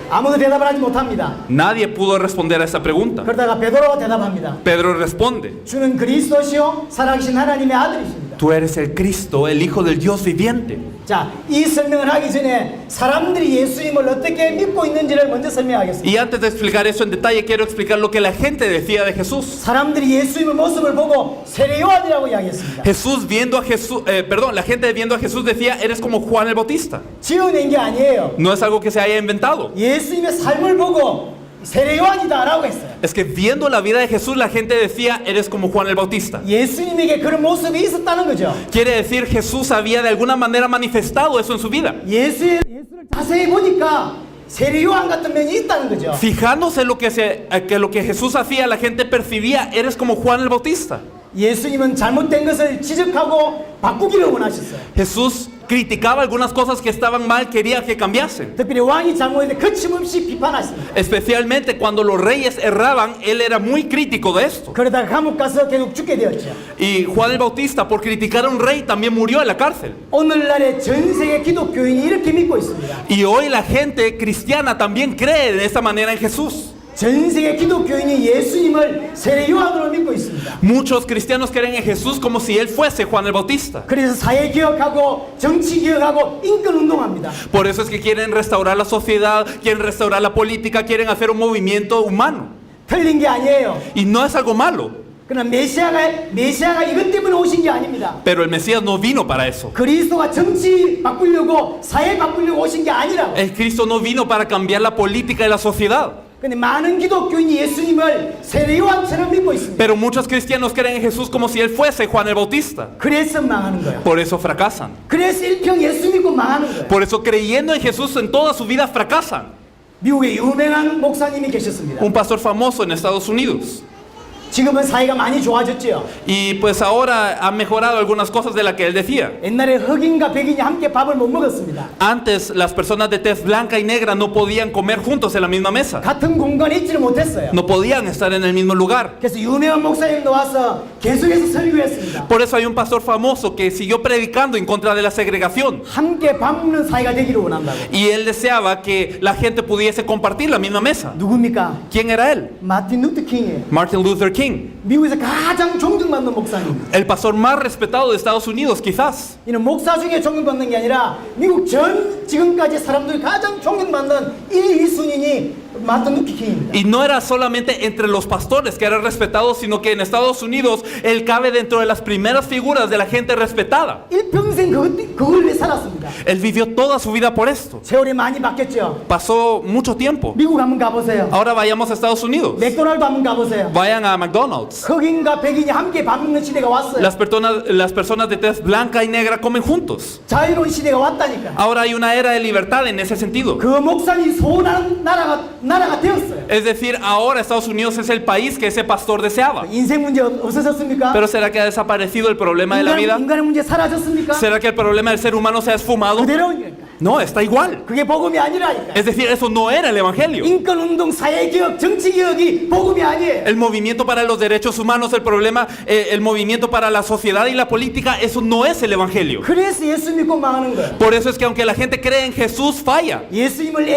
아무도 대답을 하지 못합니다. Nadie pudo responder a esa pregunta. 그러다가 베드로가 대답합니다. Pedro responde, 주는 그리스도시요 살아계신 하나님의 아들이십니다. tú eres el Cristo, el Hijo del Dios viviente. 자, 이 설명을 하기 전에 사람들이 예수님을 어떻게 믿고 있는지를 먼저 설명하겠습니다. Y antes de explicar eso en detalle, quiero explicar lo que la gente decía de Jesús. 사람들이 예수님의 모습을 보고 세례 요한이라고 이야기했습니다. Jesús viendo a Jesús, la gente viendo a Jesús decía, eres como Juan el Bautista. 지어낸 게 아니에요. No es algo que se haya inventado. 예수님의 삶을 보고 세례 요한이다라고 했어요. Es que viendo la vida de Jesús, la gente decía, eres como Juan el Bautista. 예수님에게 그런 모습이 있었다는 거죠. Quiere decir, Jesús había de alguna manera manifestado eso en su vida. 예수를 자세히 보니까 세례 요한 같은 면이 있다는 거죠. Fijándose en lo que Jesús hacía, la gente percibía, eres como Juan el Bautista. 예수님은 잘못된 것을 지적하고 바꾸기를 원하셨어요. Jesús criticaba algunas cosas que estaban mal, quería que cambiasen. 특별히 왕이 잘못했는데 거침없이 비판하십니다. Especialmente cuando los reyes erraban, él era muy crítico de esto. 그러다가 감옥 가서 결국 죽게 되었죠. Y Juan el Bautista, por criticar a un rey, también murió en la cárcel. 오늘날의 전 세계 기독교인이 이렇게 믿고 있습니다. Y hoy la gente cristiana también cree de esta manera en Jesús. 전 세계 기독교인이 예수님을 세례 요한으로 믿고 있습니다. Muchos cristianos creen en Jesús como si él fuese Juan el Bautista. 그래서 사회 개혁하고 정치 개혁하고 인권 운동합니다. Por eso es que quieren restaurar la sociedad, quieren restaurar la política, quieren hacer un movimiento humano. 틀린 게 아니에요. Y no es algo malo, 그러나 메시아가 이것 때문에 오신 게 아닙니다. pero el Mesías no vino para eso. 그리스도가 정치 바꾸려고 사회 바꾸려고 오신 게 아니라고. El Cristo no vino para cambiar la política y la sociedad. 근데 많은 기독교인이 예수님을 세례 요한처럼 믿고 있습니다. Pero muchos cristianos creen en Jesús como si él fuese Juan el Bautista. 그래서 망하는 거예요. Por eso fracasan. 그래서 일평 예수 믿고 망하는 거예요. Por eso creyendo en Jesús en toda su vida fracasan. 미국에 유명한 목사님이 계셨습니다. Un pastor famoso en Estados Unidos. 지금은 사회가 많이 좋아졌죠. Y pues ahora ha mejorado algunas cosas de las que él decía. 옛날에 흑인과 백인이 함께 밥을 못 먹었습니다. Antes las personas de tez blanca y negra no podían comer juntos en la misma mesa. 같은 공간에 있지를 못했어요. No podían estar en el mismo lugar. 그래서 유명한 목사님도 와서 계속해서 설교했습니다. Por eso hay un pastor famoso que siguió predicando en contra de la segregación. 함께 밥 먹는 사이가 되기를 원한다고. Y él deseaba que la gente pudiese compartir la misma mesa. 누굽니까? ¿Quién era él? 마틴 루터 킹이에요. Martin Luther King. 미국에서 가장 존경받는 목사님. El pastor más respetado de Estados Unidos, quizás. 이는 목사 중에 존경받는 게 아니라 미국 전 지금까지 사람들이 가장 존경받는 1, 2순위니 마틴 루터 킹입니다. Y no era solamente entre los pastores que era respetado, sino que en Estados Unidos él cabe dentro de las primeras figuras de la gente respetada. 일평생 그걸 위해 살았습니다. Él vivió toda su vida por esto. 세월이 많이 바뀌었죠. Pasó mucho tiempo. 미국 한번 가보세요. Ahora vayamos a Estados Unidos. 맥도날드 한번 가보세요. Vayan a McDonald's. 흑인과 백인이 함께 밥 먹는 시대가 왔어요. Las personas de tez blanca y negra comen juntos. 자유로운 시대가 왔다니까. Ahora hay una era de libertad en ese sentido. 그 목사님 소원하는 나라가 되었어요. Es decir, ahora Estados Unidos es el país que ese pastor deseaba. 인생 문제 없어졌습니까? Pero ¿será que ha desaparecido el problema de la vida? 인간의 문제 사라졌습니까? ¿Será que el problema del ser humano se ha esfumado? 그대로니까. No, está igual. 그게 복음이 아니라니까. Es decir, eso no era el evangelio. 인권운동, 사회개혁, 정치개혁이 복음이 아니에요. El movimiento para los derechos humanos, el problema, el movimiento para la sociedad y la política, eso no es el evangelio. 그래서 예수 믿고 망하는 거예요. Por eso es que aunque la gente cree en Jesús, falla. 예수님을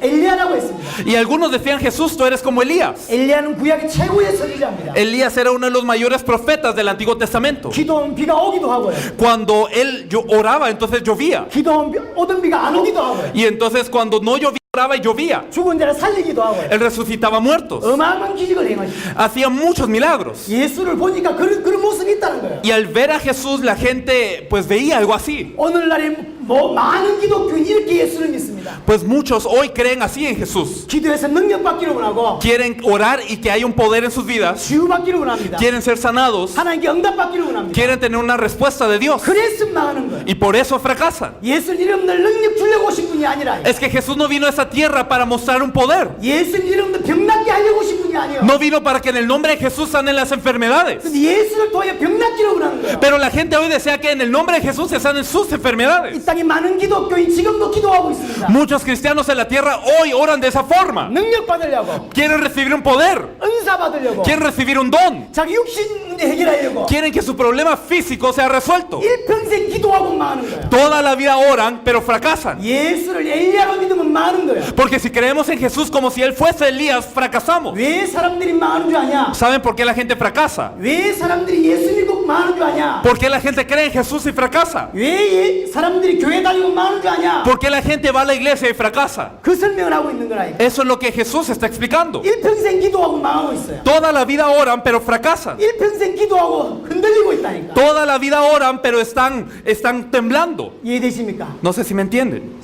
엘리야라고 했습니다. Y algunos decían, Jesús, tú eres como Elías. 엘리야는 구약의 최고의 선지자입니다. Elías era uno de los mayores profetas del Antiguo Testamento. 기도하면 비가 오기도 하고요. Cuando él oraba, entonces llovía. 기도하면 오던 비가 안 오기도 하고요. Y entonces cuando no llovía, oraba y llovía. 죽은 자를 살리기도 하고요. Él resucitaba muertos. 어마어마한 기적을 행하십니다. Hacía muchos milagros. 예수를 보니까 그런 모습이 있다는 거예요. Y al ver a Jesús, la gente pues veía algo así. 오늘날에 많은 기독교인이 이렇게 예수를 믿습니다. Pues muchos hoy creen así en Jesús. 기도해서 능력받기를 원하고 Quieren orar y que haya un poder en sus vidas. 치유받기를 원합니다. Quieren ser sanados. 하나님께 응답받기를 원합니다. Quieren tener una respuesta de Dios. 그래서 망하는 거예요. Y por eso fracasan. 예수는 이름들 능력 주려고 오신 분이 아니라 Es que Jesús no vino a esta tierra para mostrar un poder. 예수는 이름들 병낫게 하려고 오신 분이 아니에요. No vino para que en el nombre de Jesús sanen las enfermedades. 근데 예수를 통해 병낫기를 원하는 거예요. Pero la gente hoy desea que en el nombre de Jesús se sanen sus enfermedades. 이 땅에 많은 기독교인 지금도 기도하고 있습니다. Muchos cristianos en la tierra hoy oran de esa forma. 능력 받으려고, Quieren recibir un poder. 은사 받으려고, Quieren recibir un don. 자기 육신 문제 해결하려고 Quieren que su problema físico sea resuelto. 일평생 기도하고 망하는 거예요. Toda la vida oran, pero fracasan. 예수를 엘리야로 믿으면 망하는 거예요. Porque si creemos en Jesús como si Él fuese Elías, fracasamos. 왜 사람들이 망하는 줄 아냐? ¿Saben por qué la gente fracasa? 왜 사람들이 예수 믿고 망하는 줄 아냐? ¿Por qué la gente cree en Jesús y fracasa? 왜 사람들이 교회 다니고 망하는 줄 아냐? ¿Por qué la gente va a la iglesia y fracasa? 그 설명을 하고 있는 거라니까. Eso es lo que Jesús está explicando. 일평생 기도하고 망하고 있어요. Toda la vida oran, pero fracasan. 일평생 기도하고 흔들리고 있다니까. Toda la vida oran, pero están temblando. 이해되십니까? No sé si me entienden.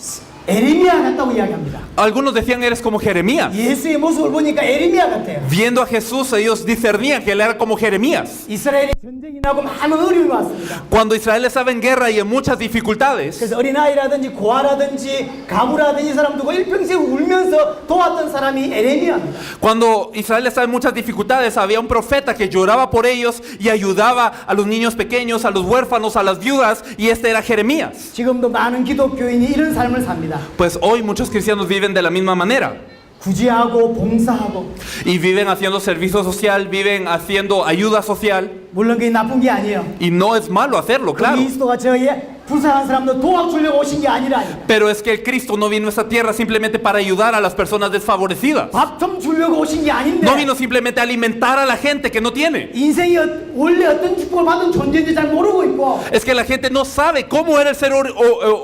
에레미야 같다고 이야기합니다. Algunos decían, eres como Jeremías. 예수의 모습을 보니까 에레미야 같아요. Viendo a Jesús, ellos discernían que Él era como Jeremías. 이스라엘이 전쟁이 나고 많은 어려움이 왔습니다. Cuando Israel estaba en guerra y en muchas dificultades, 그래서 어린아이라든지 고아라든지 가부라든지 사람 두고 일평생 울면서 도왔던 사람이 에레미야입니다. cuando Israel estaba en muchas dificultades, había un profeta que lloraba por ellos y ayudaba a los niños pequeños, a los huérfanos, a las viudas, y este era Jeremías. 지금도 많은 기독교인이 이런 삶을 삽니다. Pues hoy muchos cristianos viven de la misma manera. 구제하고 봉사하고 Y viven haciendo servicio social, viven haciendo ayuda social. 물론 그게 나쁜 게 아니에요. Y no es malo hacerlo, claro. 그리스도가 저의 불쌍한 사람들 도와주려고 오신 게 아니라 Pero es que el Cristo no vino a esta tierra simplemente para ayudar a las personas desfavorecidas. 밥 좀 주려고 오신 게 아닌데 No vino simplemente a alimentar a la gente que no tiene. 인생이 원래 어떤 축복을 받은 존재인지 잘 모르고 있고 Es que la gente no sabe cómo era el ser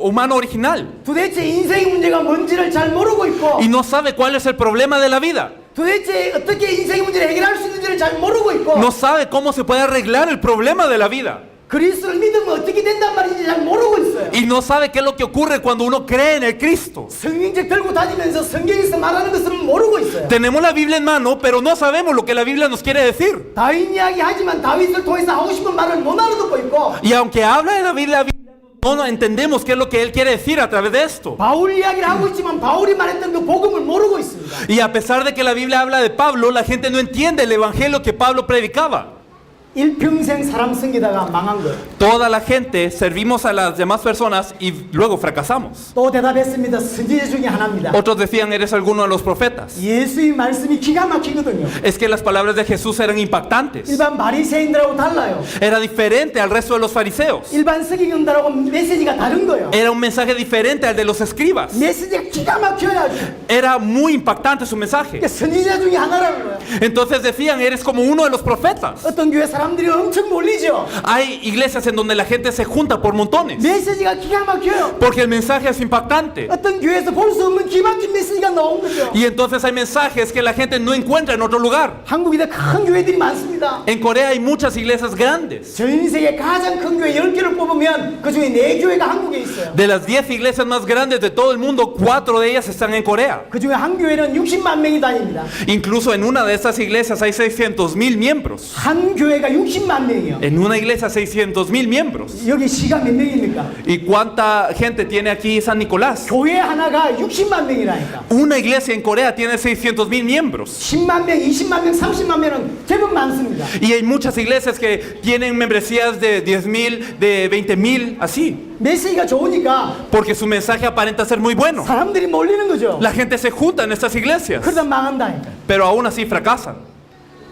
humano original. 도대체 인생의 문제가 뭔지를 잘 모르고 있고 Y no sabe cuál es el problema de la vida. 도대체 어떻게 인생의 문제를 해결할 수 있는지를 잘 모르고 있고 No sabe cómo se puede arreglar el problema de la vida. 그리스도를 믿으면 어떻게 된단 말인지 잘 모르고 있어요. Y no sabe qué es lo que ocurre cuando uno cree en el Cristo. 성경책 들고 다니면서 성경에서 말하는 것은 모르고 있어요. Tenemos la Biblia en mano, pero no sabemos lo que la Biblia nos quiere decir. 다윗 이야기 하지만 다윗을 통해서 하고 싶은 말을 못 알아듣고 있고 Y aunque habla de David, la Biblia no entendemos qué es lo que él quiere decir a través de esto. 바울 이야기를 하고 있지만 바울이 말했던 그 복음을 모르고 있습니다. Y a pesar de que la Biblia habla de Pablo, la gente no entiende el evangelio que Pablo predicaba. 일평생 사람 섬기다가 망한 거예요. Toda la gente servimos a las demás personas y luego fracasamos. 또 대답했습니다. 선지자 중에 하나입니다. Otros decían, eres alguno de los profetas. 예수의 말씀이 기가 막히거든요. Es que las palabras de Jesús eran impactantes. 일반 바리새인들하고 달라요. Era diferente al resto de los fariseos. 일반 서기관들하고 메시지가 다른 거예요. Era un mensaje diferente al de los escribas. 메시지가 기가 막혀야 돼. Era muy impactante su mensaje. 그러니까 선지자 중에 하나라는 거예요. Entonces decían, eres como uno de los profetas. 어떤 교회 사람 사람들이 엄청 몰리죠. Hay iglesias en donde la gente se junta por montones. 메시지가 기가 막혀요. Porque el mensaje es impactante. 어떤 교회에서 볼 수 없는 기막힌 메시지가 나온 거죠. Y entonces hay mensajes que la gente no encuentra en otro lugar. 한국에 큰 교회들이 많습니다. En Corea hay muchas iglesias grandes. 전 세계 가장 큰 교회 10개를 뽑으면 그 중에 4교회가 한국에 있어요. De las 10 iglesias más grandes de todo el mundo, 4 de ellas están en Corea. 그 중에 한 교회는 60만 명이 다닙니다. Incluso en una de estas iglesias hay 600,000 miembros. 한 교회가 60만 명이요. En una iglesia 600,000 miembros. 여기 시가 몇 명입니까? ¿Y cuánta gente tiene aquí San Nicolás? 교회 하나가 60만 명이라니까. Una iglesia en Corea tiene 600,000 miembros. 10만 명, 20만 명, 30만 명은 제법 많습니다. Y hay muchas iglesias que tienen membresías de 10,000, de 20,000, así. 메시지가 좋으니까 Porque su mensaje aparenta ser muy bueno. 사람들이 몰리는 거죠. La gente se junta en estas iglesias, 그러다 망한다니까. pero aún así fracasan.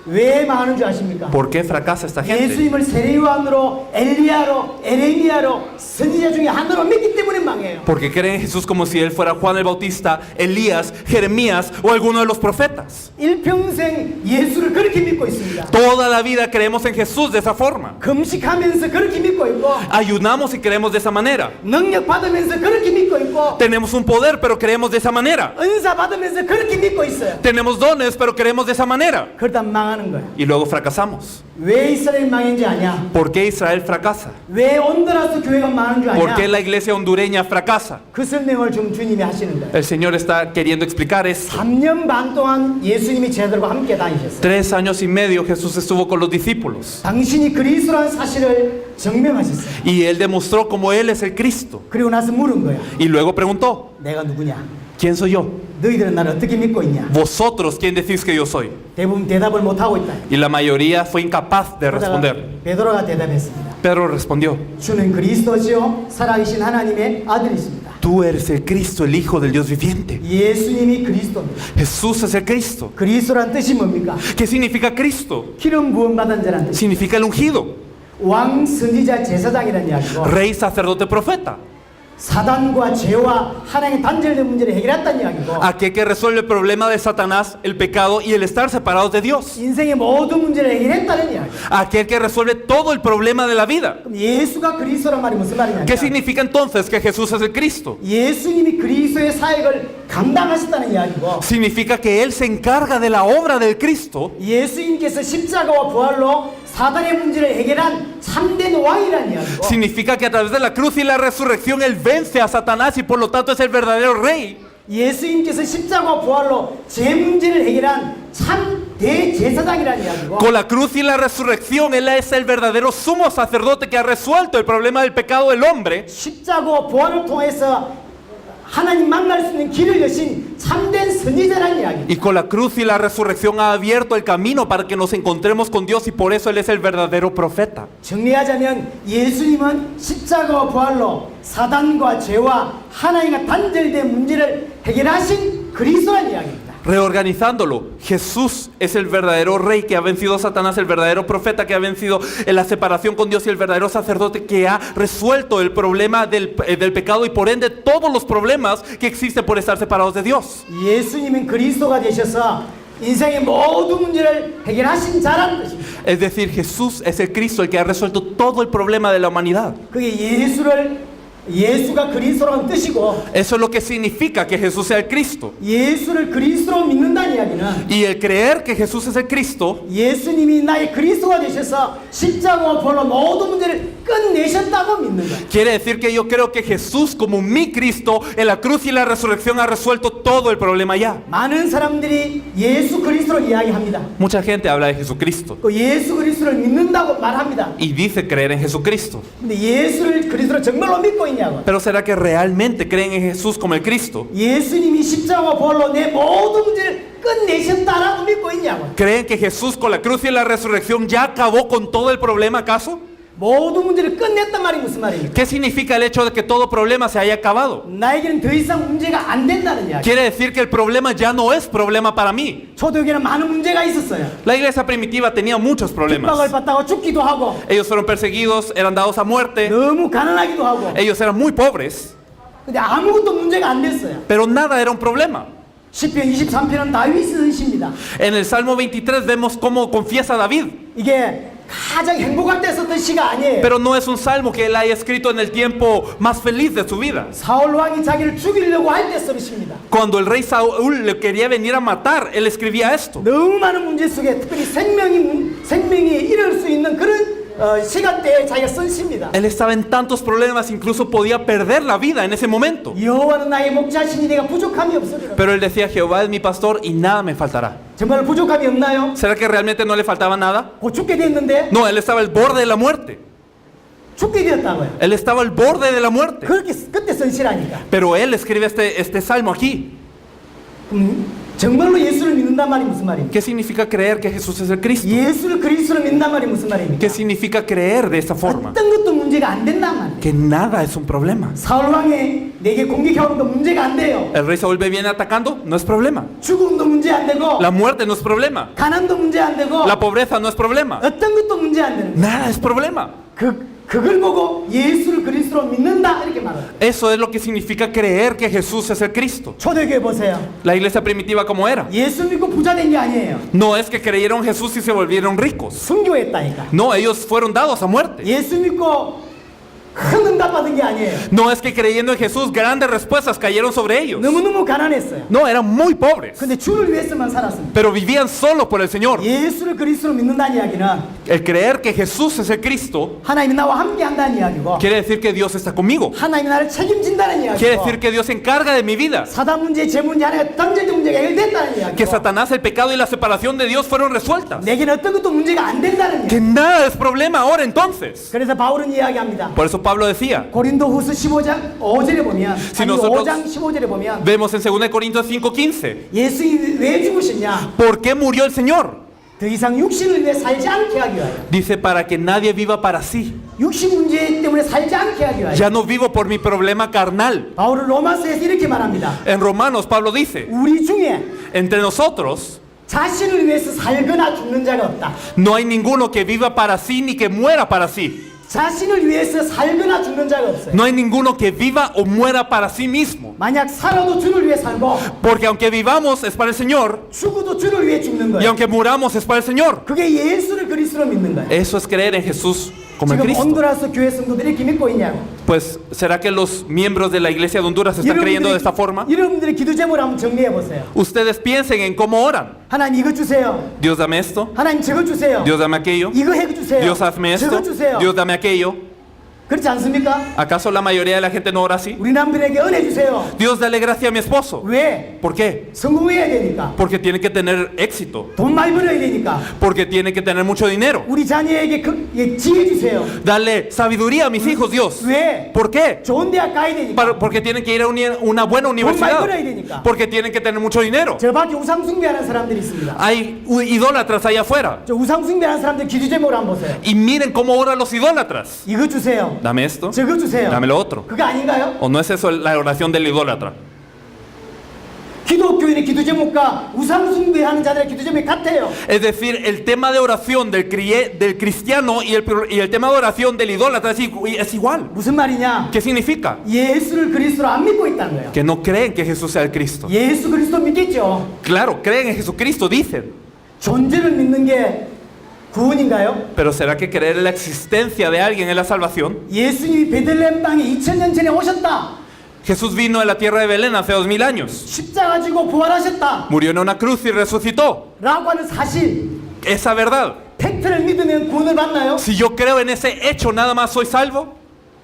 왜 망하는 줄 아십니까? ¿Por qué fracasa esta gente? 예수님을 세례요한으로, 엘리야로, 에레미야로, 선지자 중에 하나로 믿기 때문에 망해요. Porque creen en Jesús como si él fuera Juan el Bautista, Elías, Jeremías o alguno de los profetas. 일평생 예수를 그렇게 믿고 있습니다. Toda la vida creemos en Jesús de esa forma. 금식하면서 그렇게 믿고 있고, Ayunamos y creemos de esa manera. 능력 받으면서 그렇게 믿고 있고, Tenemos un poder, pero creemos de esa manera. 은사 받으면서 그렇게 믿고 있어요. Tenemos dones, pero creemos de esa manera. 그러다 망하는 거예요. Y luego fracasamos. 왜 이스라엘 망했는지 아냐? ¿Por qué Israel fracasa? 왜 온두라스 교회가 망한 줄 ¿Por qué 아냐? la iglesia hondureña fracasa? 그 설명을 좀 주님이 하시는 거예요. El Señor está queriendo explicar esto. 3년 반 동안 예수님이 쟤들과 함께 다니셨어요. 3 años y medio Jesús estuvo con los discípulos. 당신이 그리스도라는 사실을 증명하셨어요. Y Él demostró como Él es el Cristo. 그리고 나서 물은 거예요. Y luego preguntó, 내가 누구냐? ¿quién soy yo? 너희들은 나를 어떻게 믿고 있냐? Vosotros, ¿quién decís que yo soy? 대부분 대답을 못 하고 있다. Y la mayoría fue incapaz de 그러다가 responder. 베드로가 대답했습니다. Pedro respondió, 주는 그리스도시요 살아계신 하나님의 아들이십니다. tú eres el Cristo, el Hijo del Dios viviente. 예수님이 그리스도입니다. Jesús es el Cristo. 그리스도란 뜻이 뭡니까? ¿Qué significa Cristo? 기름 부음 받은 자란 뜻. Significa el ungido, 왕 선지자 제사장이라는 이야기고 rey, sacerdote, profeta. 사단과 죄와 하나님의 단절된 문제를 해결했다는 이야기고 Aquel que resuelve el problema de Satanás, el pecado y el estar separados de Dios. 인생의 모든 문제를 해결했다는 이야기. Aquel que resuelve todo el problema de la vida. 그럼 예수가 그리스도란 말이 무슨 말이냐? ¿Qué significa entonces que Jesús es el Cristo? 예수님이 그리스도의 사역을 감당하셨다는 이야기고 Significa que Él se encarga de la obra del Cristo. 예수님께서 십자가와 부활로 사단의 문제를 해결한 참된 왕이라는 이야기고 Significa que a través de la cruz y la resurrección Él vence a Satanás y por lo tanto es el verdadero rey. 예수님께서 십자가와 부활로 제 문제를 해결한 참 대제사장이라는 이야기고 Con la cruz y la resurrección Él es el verdadero sumo sacerdote que ha resuelto el problema del pecado del hombre. 십자가와 부활을 통해서 하나님 만날 수 있는 길을 여신 참된 선지자라는 이야기. Y con la cruz y la resurrección ha abierto el camino para que nos encontremos con Dios y por eso Él es el verdadero profeta. 정리하자면 예수님은 십자가와 부활로 사단과 죄와 하나님과 단절된 문제를 해결하신 그리스도라는 이야기입니다. Reorganizándolo, Jesús es el verdadero rey que ha vencido a Satanás, el verdadero profeta que ha vencido en la separación con Dios y el verdadero sacerdote que ha resuelto el problema del pecado y por ende todos los problemas que existen por estar separados de Dios. 예수님은 그리스도가 되셔서 인생의 모든 문제를 해결하신 자라는 것입니다. Es decir, Jesús es el Cristo, el que ha resuelto todo el problema de la humanidad. 그게 예수가 그리스도라는 뜻이고 Eso es lo que significa que Jesús sea el Cristo. 예수를 그리스도로 믿는다는 이야기는 Y el creer que Jesús es el Cristo 예수님이 나의 그리스도가 되셔서 십자가와 부활로 모든 문제를 끝내셨다고 믿는 거예요. quiere decir que yo creo que Jesús como mi Cristo en la cruz y la resurrección ha resuelto todo el problema ya. 많은 사람들이 예수 그리스도를 이야기합니다. Mucha gente habla de Jesucristo 그 예수 그리스도를 믿는다고 말합니다. y dice creer en Jesucristo. 근데 예수를 그리스도로 정말로 믿고 있냐고. Pero ¿será que realmente creen en Jesús como el Cristo? 예수님이 십자가와 부활로 내 모든 문제를 끝내셨다라고 믿고 있냐고. ¿Creen que Jesús con la cruz y la resurrección ya acabó con todo el problema acaso? 모든 문제를 끝냈단 말이 무슨 말입니까? ¿Qué significa el hecho de que todo problema se haya acabado? 나에게는 더 이상 문제가 안 된다는 이야기. Quiere decir que el problema ya no es problema para mí. 초대교회는 많은 문제가 있었어요. La iglesia primitiva tenía muchos 핍박을 problemas. 받다가 죽기도 하고 Ellos fueron perseguidos, eran dados a muerte, 너무 가난하기도 하고. ellos eran muy pobres, 근데 아무것도 문제가 안 됐어요. pero nada era un problema. 시편 23편은 다윗의 시입니다. En el Salmo 23 vemos cómo confiesa David. 이게 가장 행복할 때 썼던 시가 아니에요. Pero no es un salmo que él haya escrito en el tiempo más feliz de su vida. 사울 왕이 자기를 죽이려고 할 때 쓴 시입니다. Cuando el rey Saúl le quería venir a matar, él escribía esto. 너무 많은 문제 속에 특별히 생명이 이럴 수 있는 그런 시간대에 자기가 쓴 시입니다. Él estaba en tantos problemas, incluso podía perder la vida en ese momento. 여호와는 나의 목자시니 내가 부족함이 없으리라. Pero él decía, Jehová es mi pastor y nada me faltará. 정말 부족함이 없나요? ¿Será que realmente no le faltaba nada? 곧 죽게 됐는데 No, él estaba al borde de la muerte. 죽게 되었다고요. Él estaba al borde de la muerte. 그렇게 그때 쓴 시라니까. Pero él escribe este salmo aquí. 정말로 예수를 믿는단 말이 무슨 말입니까? ¿Qué significa creer que Jesús es el Cristo? 예수를 그리스도로 믿는단 말이 무슨 말입니까? ¿Qué significa creer de esta forma? 어떤 것도 문제가 안 된단 말이에요. Que nada es un problema. 사울 왕이 내게 공격해오는 거 문제가 안 돼요. El rey Saúl me viene atacando, no es problema. 죽음도 문제 안 되고 La muerte no es problema. 가난도 문제 안 되고 La pobreza no es problema. 어떤 것도 문제 안 되는 거예요. Nada es problema. 그걸 보고 예수를 그리스도로 믿는다 이렇게 말해요. Eso es lo que significa creer que Jesús es el Cristo. 초대교회 보세요. La iglesia primitiva, ¿cómo era? 예수 믿고 부자 된 게 아니에요. No es que creyeron en Jesús y se volvieron ricos. 순교했다니까. No, ellos fueron dados a muerte. 예수 믿고 큰 응답 받은 게 아니에요. No es que creyendo en Jesús grandes respuestas cayeron sobre ellos. 너무너무 가난했어요. No, eran muy pobres. 근데 주를 위해서만 살았습니다. Pero vivían solo por el Señor. 예수를 그리스도로 믿는다는 이야기는 El creer que Jesús es el Cristo 하나님이 나와 함께 한다는 이야기고 quiere decir que Dios está conmigo. 하나님이 나를 책임진다는 Quiere 이야기고 decir que Dios se encarga de mi vida. 사단 문제, 제 문제 하나가 경제적 문제가 해결됐다는 Que 이야기고 Satanás, el pecado y la separación de Dios fueron resueltas. 내게는 어떤 것도 문제가 안 된다는 Que 이야기. nada es problema ahora entonces. 그래서 바울은 이야기합니다. Por eso Pablo decía, 고린도후서 15장 5절에 보면 Si 아니 nosotros- 5장 15절에 보면 vemos en 2 Corintios 5:15, 예수님이 왜 죽으셨냐? ¿por qué murió el Señor? 더 이상 육신을 위해 살지 않게 하기 위하여. Dice, para que nadie viva para sí. 육신 문제 때문에 살지 않게 하기 위하여. Ya no vivo por mi problema carnal. 바울은 로마서에서 이렇게 말합니다. En Romanos, Pablo dice, 우리 중에 entre nosotros 자신을 위해서 살거나 죽는 자가 없다. no hay ninguno que viva para sí ni que muera para sí. 자신을 위해서 살거나 죽는 자가 없어요. No hay ninguno que viva o muera para sí mismo. 만약 살아도 주를 위해 살고 Porque aunque vivamos es para el Señor 죽어도 주를 위해 죽는 y 거예요. aunque muramos es para el Señor. 그게 예수를 그리스도로 믿는 거예요. Eso es creer en Jesús como el 지금 Cristo. 온두라스 교회 성도들이 이렇게 믿고 있냐고. Pues, ¿será que los miembros de la iglesia de Honduras están creyendo de esta forma? 여러분들의 기도 제목을 한번 정리해 보세요. Ustedes piensen en cómo oran. 하나님 이거 주세요. Dios, dame esto. 하나님 저거 주세요. Dios, dame aquello. 이거 해 주세요. Dios, hazme 저거 esto. 주세요. Dios, dame aquello. 그렇지 않습니까? ¿Acaso la mayoría de la gente no ora así? 우리 남편에게 은혜 주세요. Dios, dale gracia a mi esposo. 왜? ¿Por qué? 성공해야 되니까. Porque tiene que tener éxito. 돈 많이 벌어야 되니까. Porque tiene que tener mucho dinero. 우리 자녀에게 지혜 주세요. Dale sabiduría a mis hijos, Dios. 왜? ¿Por qué? 좋은 대학 가야 되니까. Porque tienen que ir a una buena universidad. 벌어야 되니까. Porque tienen que tener mucho dinero. 저 밖에 우상 숭배하는 사람들이 있습니다. Hay idólatras allá afuera. 저 우상 숭배하는 사람들 기도 제목을 한번 보세요. Y miren cómo oran los idólatras. 이거 주세요. Dame esto. 저거 주세요. Dame lo otro. 그거 아닌가요? ¿O no es eso la oración del idólatra? 기독교인의 기도 제목과 우상 숭배하는 자들의 기도 제목이 같아요. Es decir, el tema de oración del cristiano y el tema de oración del idólatra es igual. 무슨 말이냐? ¿Qué significa? 예수를 그리스도로 안 믿고 있다는 거예요. Que no creen que Jesús sea el Cristo. 예수 그리스도 믿겠죠. Claro, creen en Jesucristo, dicen. 존재를 믿는 게 구원인가요? Pero ¿será que creer en la existencia de alguien es la salvación? 예수님이 베들레헴 땅에 2000년 전에 오셨다. Jesús vino de la tierra de Belén hace 2000 años. 십자가 지고 부활하셨다. Murió en una cruz y resucitó. 라고 하는 사실, Esa verdad. 팩트를 믿으면 구원을 받나요? Si yo creo en ese hecho, nada más soy salvo.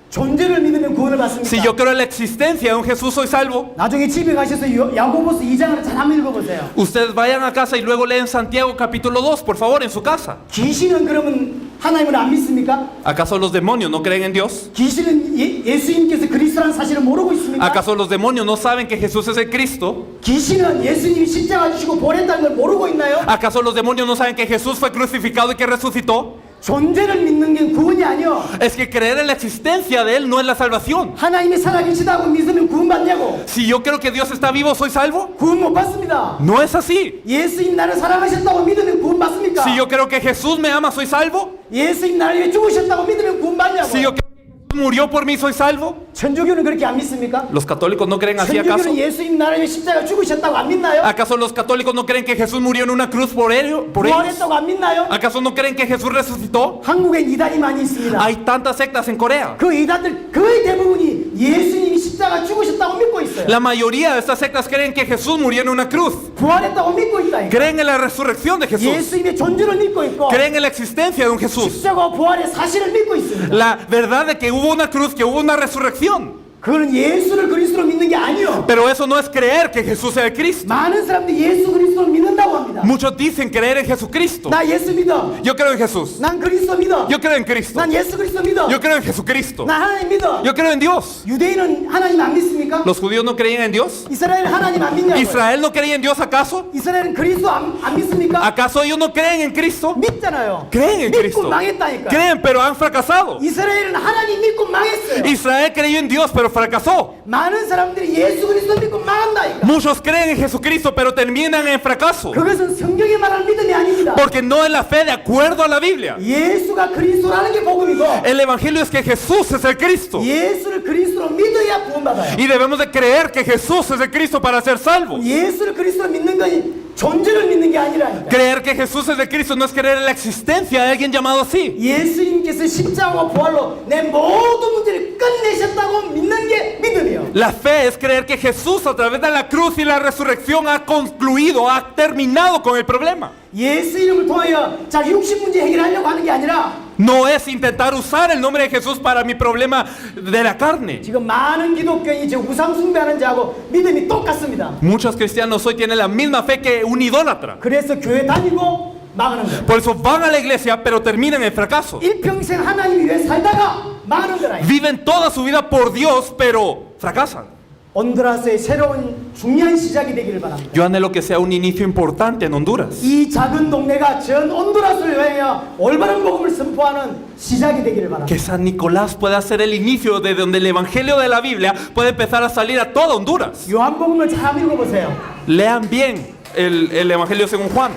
존재를 믿으면 구원을 Si 받습니까? yo creo en la existencia de un Jesús, soy salvo. 나중에 집에 가셔서 야고보서 2장을 잘 한번 읽어보세요. Ustedes vayan a casa y luego leen Santiago capítulo 2, por favor, en su casa. 귀신은 그러면 하나님을 안 믿습니까? ¿Acaso los demonios no creen en Dios? 귀신은 예수님께서 그리스도라는 사실을 모르고 있습니까? ¿Acaso los demonios no saben que Jesús es el Cristo? 귀신은 예수님이 십자가 지시고 부활했다는 걸 모르고 있나요? ¿Acaso los demonios no saben que Jesús fue crucificado y que resucitó? 존재를 믿는 게 구원이 아니요. Es que creer en la existencia de Él no es la salvación. 하나님이 살아계시다고 믿으면 구원 받냐고? Si yo creo que Dios está vivo, ¿soy salvo? 구원 못 받습니다. No es así. 예수님 나를 사랑하셨다고 믿으면 구원 받습니까? Si yo creo que Jesús me ama, ¿soy salvo? 예수님 나를 위해 죽으셨다고 믿으면 구원 받냐고? Si yo creo que Jesús murió por mí, soy salvo. 천주교는 그렇게 안 믿습니까? ¿Los católicos no creen así acaso? 천주교는 예수님 나라에 십자가 죽으셨다고 안 믿나요? ¿Acaso los católicos no creen que Jesús murió en una cruz por ellos? 부활했다고 안 믿나요? ¿Acaso no creen que Jesús resucitó? 한국엔 이단이 많이 있습니다. Hay tantas sectas en Corea. 그 이단들 거의 대부분이 예수님이 십자가 죽으셨다고 믿고 있어요. La mayoría de estas sectas creen que Jesús murió en una cruz. 부활했다고 믿고 있다니까. Creen en la resurrección de Jesús. 예수님의 존재를 믿고 있고 Creen en la existencia de un Jesús. 십자가 부활의 사실을 믿고 있습니다. La verdad de que hubo una cruz, que hubo una resurrección. 그거는 예수를 그리스도로 믿는 게 아니요. Pero eso no es creer que Jesús sea el Cristo. 많은 사람들이 예수 그리스도를 믿는다고 합니다. Muchos dicen creer en Jesucristo. 나 예수 믿어. Yo creo en Jesús. 난 그리스도 믿어. Yo creo en Cristo. 난 예수 그리스도 믿어. Yo creo en Jesucristo. 난 하나님 믿어. Yo creo en Dios. 유대인은 하나님 안 믿습니까? ¿Los judíos no creían en Dios? 이스라엘 하나님 안 믿냐고요? ¿Israel no creía en Dios acaso? 이스라엘은 그리스도 안 믿습니까? ¿Acaso ellos no creen en Cristo? 믿잖아요. Creen en 믿고 Cristo. 망했다니까. Creen, pero han fracasado. 이스라엘은 하나님 믿고 망했어요. Israel creyó en Dios, pero fracasó. 많은 사람들이 예수 그리스도 믿고 망한다니까. Muchos creen en Jesucristo, pero terminan en fracaso. 그것은 성경에 말하는 믿음이 아닙니다. Porque no es la fe de acuerdo a la Biblia. 예수가 그리스도라는 게 복음이고 El evangelio es que Jesús es el Cristo. 예수를 그리스도로 믿어야 구원받아요. Y debemos de creer que Jesús es el Cristo para ser salvos. 예수를 그리스도로 믿는 건 존재를 믿는 게 아니라니까. Creer que Jesús es el Cristo no es creer en la existencia de alguien llamado así. 예수님께서 십자가와 부활로 내 모든 문제를 끝내셨다고 믿는 게 믿음이에요. La fe es creer que Jesús a través de la cruz y la resurrección ha concluido, ha terminado con el problema. 예수 이름을 통하여 자 육신 문제 해결하려고 하는 게 아니라 No es intentar usar el nombre de Jesús para mi problema de la carne. 지금 많은 기독교인이 저 우상 숭배하는 자하고 믿음이 똑같습니다. Muchos cristianos hoy tienen la misma fe que un idólatra. 그래서 교회 다니고 망하는 거예요. Por eso van a la iglesia, pero terminan en fracaso. 일평생 하나님 위해 살다가 망하는 거라. Viven toda su vida por Dios, pero fracasan. 온두라스의 새로운 중요한 시작이 되기를 바랍니다. Yo anhelo que sea un inicio importante en Honduras. 이 작은 동네가 전 온두라스를 여행하여 올바른 복음을 선포하는 시작이 되기를 바랍니다. Que San Nicolás pueda ser el inicio de donde el evangelio de la Biblia puede empezar a salir a toda Honduras. 요한복음을 잘 읽어보세요. Lean bien el evangelio según Juan.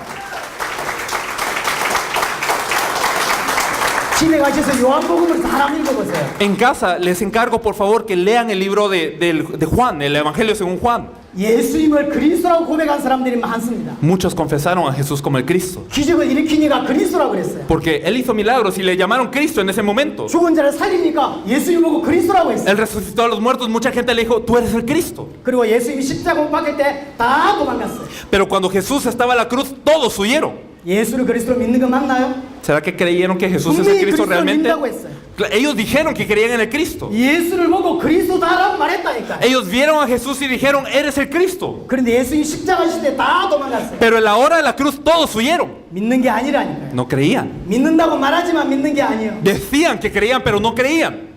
집에 가셔서 요한복음을 잘 읽어보세요. En casa les encargo por favor que lean el libro de Juan, el evangelio según Juan. 예수님을 그리스도라고 고백한 사람들이 많습니다. Muchos confesaron a Jesús como el Cristo. 기적을 일으키니까 그리스도라고 그랬어요. Porque Él hizo milagros y le llamaron Cristo en ese momento. 죽은 자를 살리니까 예수님 보고 그리스도라고 했어요. Él resucitó a los muertos, mucha gente le dijo, tú eres el Cristo. 그리고 예수님이 십자가 못 박힐 때 다 도망갔어요. Pero cuando Jesús estaba en la cruz, todos huyeron. 예수를 그리스도로 믿는 거 맞나요? ¿Será que creyeron que Jesús es el 분명히 Cristo 그리스도를 realmente? 믿는다고 했어요. Ellos dijeron que creían en el Cristo. 예수를 보고 그리스도다라고 말했다니까. Ellos vieron a Jesús y dijeron, eres el Cristo. 그런데 예수님이 십자가 지실 때 다 도망갔어요. Pero en la hora de la cruz todos huyeron. 믿는 게 아니라니까요. No creían. 믿는다고 말하지만 믿는 게 아니에요. Decían que creían, pero no creían.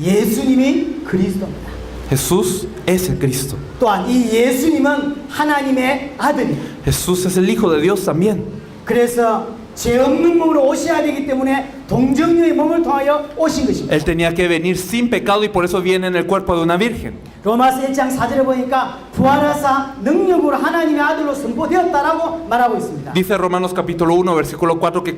예수님이 그리스도입니다. Jesús es el Cristo. 또한 이 예수님은 하나님의 아들이에요. Jesús es el Hijo de Dios también. 그래서 죄 없는 몸으로 오셔야 되기 때문에 동정녀의 몸을 통하여 오신 것입니다. Él tenía que venir sin pecado y por eso viene en el cuerpo de una virgen. 로마서 1장 4절에 보니까 부활하사 능력으로 하나님의 아들로 선포되었다라고 말하고 있습니다. Dice Romanos capítulo 1 versículo 4 que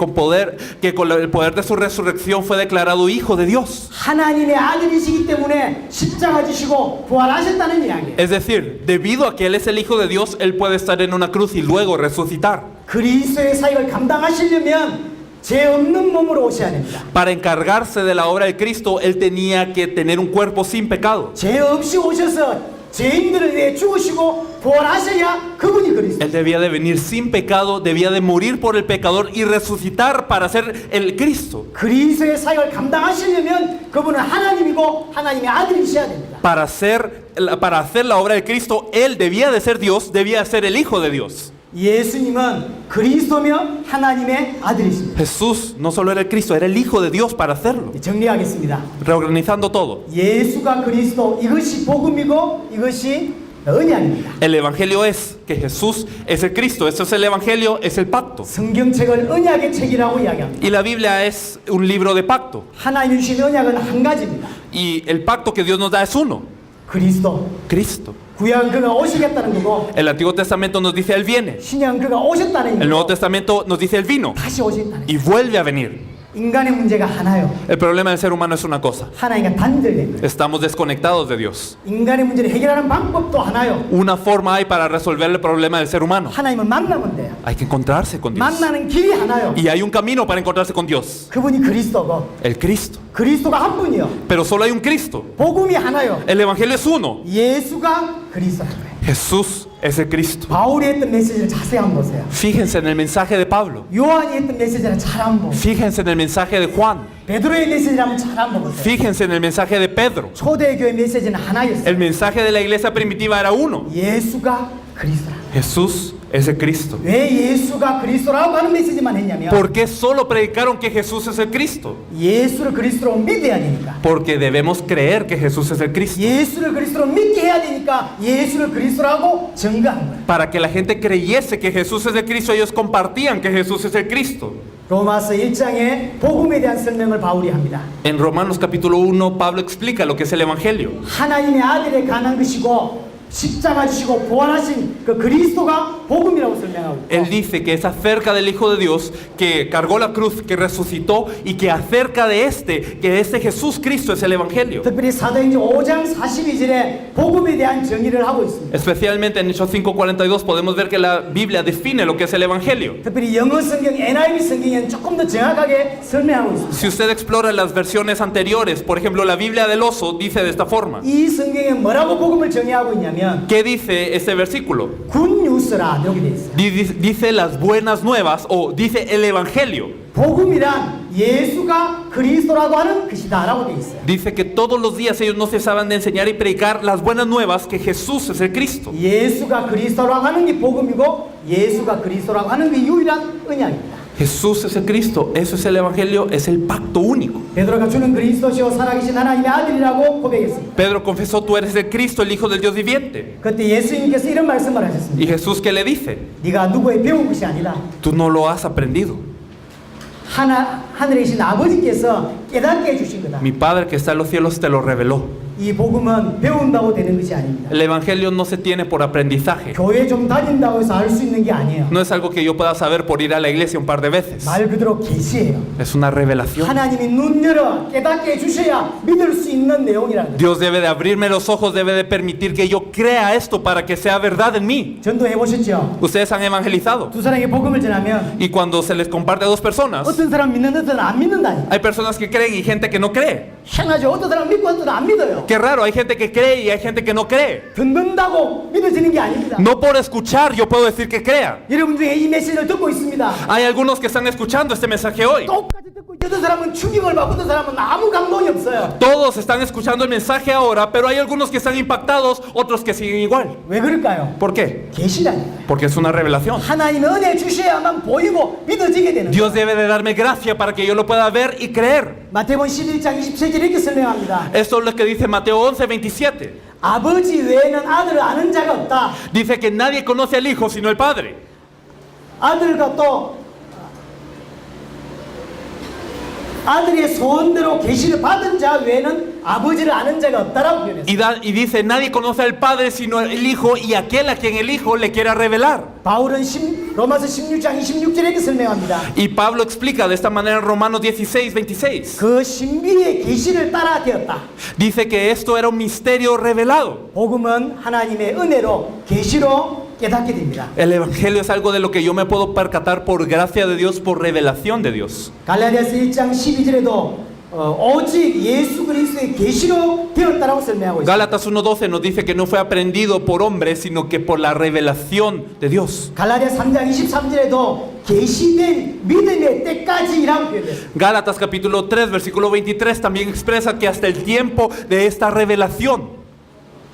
con el poder de su resurrección fue declarado Hijo de Dios. 하나님의 아들이시기 때문에 십자가 지시고 부활하셨다는 이야기예요. Es decir, debido a que Él es el Hijo de Dios, Él puede estar en una cruz y luego resucitar. 그리스도의 사역을 감당하시려면 죄 없는 몸으로 오셔야 됩니다. Para encargarse de la obra de Cristo, Él tenía que tener un cuerpo sin pecado. 죄 없이 오셔서 죄인들을 위해 죽으시고 부활하셔야 그분이 그리스도. Él debía de venir sin pecado, debía de morir por el pecador y resucitar para ser el Cristo. 그리스도의 사역을 감당하시려면 그분은 하나님이고 하나님의 아들이셔야 됩니다. Para hacer la obra de Cristo, Él debía de ser Dios, debía de ser el Hijo de Dios. 예수님은 그리스도며 하나님의 아들이십니다. Jesús no solo era el Cristo, era el Hijo de Dios para hacerlo. 정리하겠습니다. Reorganizando todo. 예수가 그리스도 이것이 복음이고 이것이 언약입니다. El Evangelio es que Jesús es el Cristo. Eso es el Evangelio, es el pacto. 성경책을 언약의 책이라고 이야기합니다. Y la Biblia es un libro de pacto. 하나님 주신 언약은 한 가지입니다. Y el pacto que Dios nos da es uno. 그리스도. Cristo. 구약은 그가 오시겠다는 거고 El Antiguo Testamento nos dice Él viene. 신약은 그가 오셨다는 El Nuevo 거고 Testamento nos dice Él vino 다시 오신다는 y 거예요. vuelve a venir. 인간의 문제가 하나요. El problema del ser humano es una cosa. 하나님과 단절된 거예요. Estamos desconectados de Dios. 인간의 문제를 해결하는 방법도 하나요. Una forma hay para resolver el problema del ser humano. 하나님을 만나면 돼요. Hay que encontrarse con Dios. 만나는 길이 하나요. Y hay un camino para encontrarse con Dios. 그분이 그리스도고 El Cristo. 그리스도가 한 분이요. Pero solo hay un Cristo. 복음이 하나요. El Evangelio es uno. 예수가 그리스도라는 거예요. Jesús es el Cristo. 바울이 했던 메시지를 자세히 한번 보세요. Fíjense en el mensaje de Pablo. 요한이 했던 메시지를 잘 한번 보세요. Fíjense en el mensaje de Juan. 베드로의 메시지를 한번 잘 한번 보세요. Fíjense en el mensaje de Pedro. 초대교회 메시지는 하나였어요. El mensaje de la iglesia primitiva era uno. 예수가 그리스도라. Jesús es el Cristo. 왜 예수가 그리스도라고 하는 메시지만 했냐면 ¿Por qué solo predicaron que Jesús es el Cristo? 예수를 그리스도로 믿어야 되니까. Porque debemos creer que Jesús es el Cristo. 예수를 그리스도로 믿게 해야 되니까 예수를 그리스도라고 증거한 거예요. Para que la gente creyese que Jesús es el Cristo, ellos compartían que Jesús es el Cristo. 로마서 1장에 복음에 대한 설명을 바울이 합니다. En Romanos capítulo 1, Pablo explica lo que es el Evangelio. 하나님의 아들에 관한 것이고 십자가 지시고 부활하신 그 그리스도가 복음이라고 설명하고 Él 있고 dice que es acerca del Hijo de Dios que cargó la cruz, que resucitó y que acerca de que este Jesús Cristo es el Evangelio. 특별히 사도행전 5장 42절에 복음에 대한 정의를 하고 있습니다. Especialmente en Hechos 5:42 podemos ver que la Biblia define lo que es el Evangelio. 특별히 영어 성경 NIV 성경에는 조금 더 정확하게 설명하고 있습니다. Si usted explora las versiones anteriores, por ejemplo la Biblia del oso dice de esta forma. 이 성경에 뭐라고 복음을 정의하고 있냐면 ¿Qué dice este versículo? 굿뉴스라 이렇게 돼 있어요. Dice las buenas nuevas o dice el Evangelio. 복음이란 예수가 그리스도라고 하는 것이다라고 돼 있어요. Dice que todos los días ellos no cesaban de enseñar y predicar las buenas nuevas que Jesús es el Cristo. 예수가 그리스도라고 하는 게 복음이고 예수가 그리스도라고 하는 게 유일한 언약입니다. Jesús es el Cristo, eso es el Evangelio, es el pacto único. 베드로가 주는 그리스도시요 살아계신 하나님의 아들이라고 고백했습니다. Pedro confesó, tú eres el Cristo, el Hijo del Dios viviente. 그때 예수님께서 이런 말씀을 하셨습니다. Y Jesús, ¿qué le dice? 네가 누구의 배운 것이 아니라 Tú no lo has aprendido. 하늘에 계신 아버지께서 깨닫게 해주신 거다. Mi Padre que está en los cielos te lo reveló. 이 복음은 배운다고 되는 것이 아닙니다. El Evangelio no se tiene por aprendizaje. 교회 좀 다닌다고 해서 알 수 있는 게 아니에요. No es algo que yo pueda saber por ir a la iglesia un par de veces. 말 그대로 계시예요. Es una revelación. 하나님이 눈 열어 깨닫게 해주셔야 믿을 수 있는 내용이라는 거예요. Dios debe de abrirme los ojos, debe de permitir que yo crea esto para que sea verdad en mí. 전도해 보셨죠? Ustedes han evangelizado. 두 사람에게 복음을 전하면 Y cuando se les comparte a dos personas, 어떤 사람 믿는 어떤 안 믿는다니. hay personas que creen y gente que no cree. 희한하죠. 어떤 사람 믿고 어떤 안 믿어요. Qué raro, hay gente que cree y hay gente que no cree. 듣는다고 믿어지는 게 아닙니다. No por escuchar yo puedo decir que crea. 여러분 중에 이 메시지를 듣고 있습니다. Hay algunos que están escuchando este mensaje hoy. 똑같이 듣고 있죠. 어떤 사람은 충격을 받고 어떤 사람은 아무 감동이 없어요. Todos están escuchando el mensaje ahora, pero hay algunos que están impactados, otros que siguen igual. 왜 그럴까요? ¿Por qué? 계시라니까요. Porque es una revelación. 하나님의 은혜 주셔야만 보이고 믿어지게 되는 거예요. Dios debe de darme gracia para que yo lo pueda ver y creer. 마태복음 11장 27절 이렇게 설명합니다. Esto es lo que dice Mateo 11:27. 아버지 외에는 아들을 아는 자가 없다. Dice que nadie conoce al Hijo sino el Padre. 아들과 또 아들의 소원대로 계시를 받은 자 외에는 아버지를 아는 자가 없다라고 표현했어요. Y dice, nadie conoce al Padre sino el Hijo y aquel a quien el Hijo le quiera revelar. 바울은 로마서 16장 26절에 이렇게 설명합니다. Y Pablo explica de esta manera en Romanos 16:26. 그 신비의 계시를 따라 되었다. Dice que esto era un misterio revelado. 복음은 하나님의 은혜로 계시로 깨닫게 됩니다. El Evangelio es algo de lo que yo me puedo percatar por gracia de Dios, por revelación de Dios. 갈라디아서 1장 12절에도 오직 예수 그리스도의 계시로 되었다라고 설명하고 있습니다. Gálatas 1:12 nos dice que no fue aprendido por hombres, sino que por la revelación de Dios. 갈라디아 3장 23절에도 계시된 믿음의 때까지라고 표현해요. Gálatas capítulo 3, versículo 23 también expresa que hasta el tiempo de esta revelación.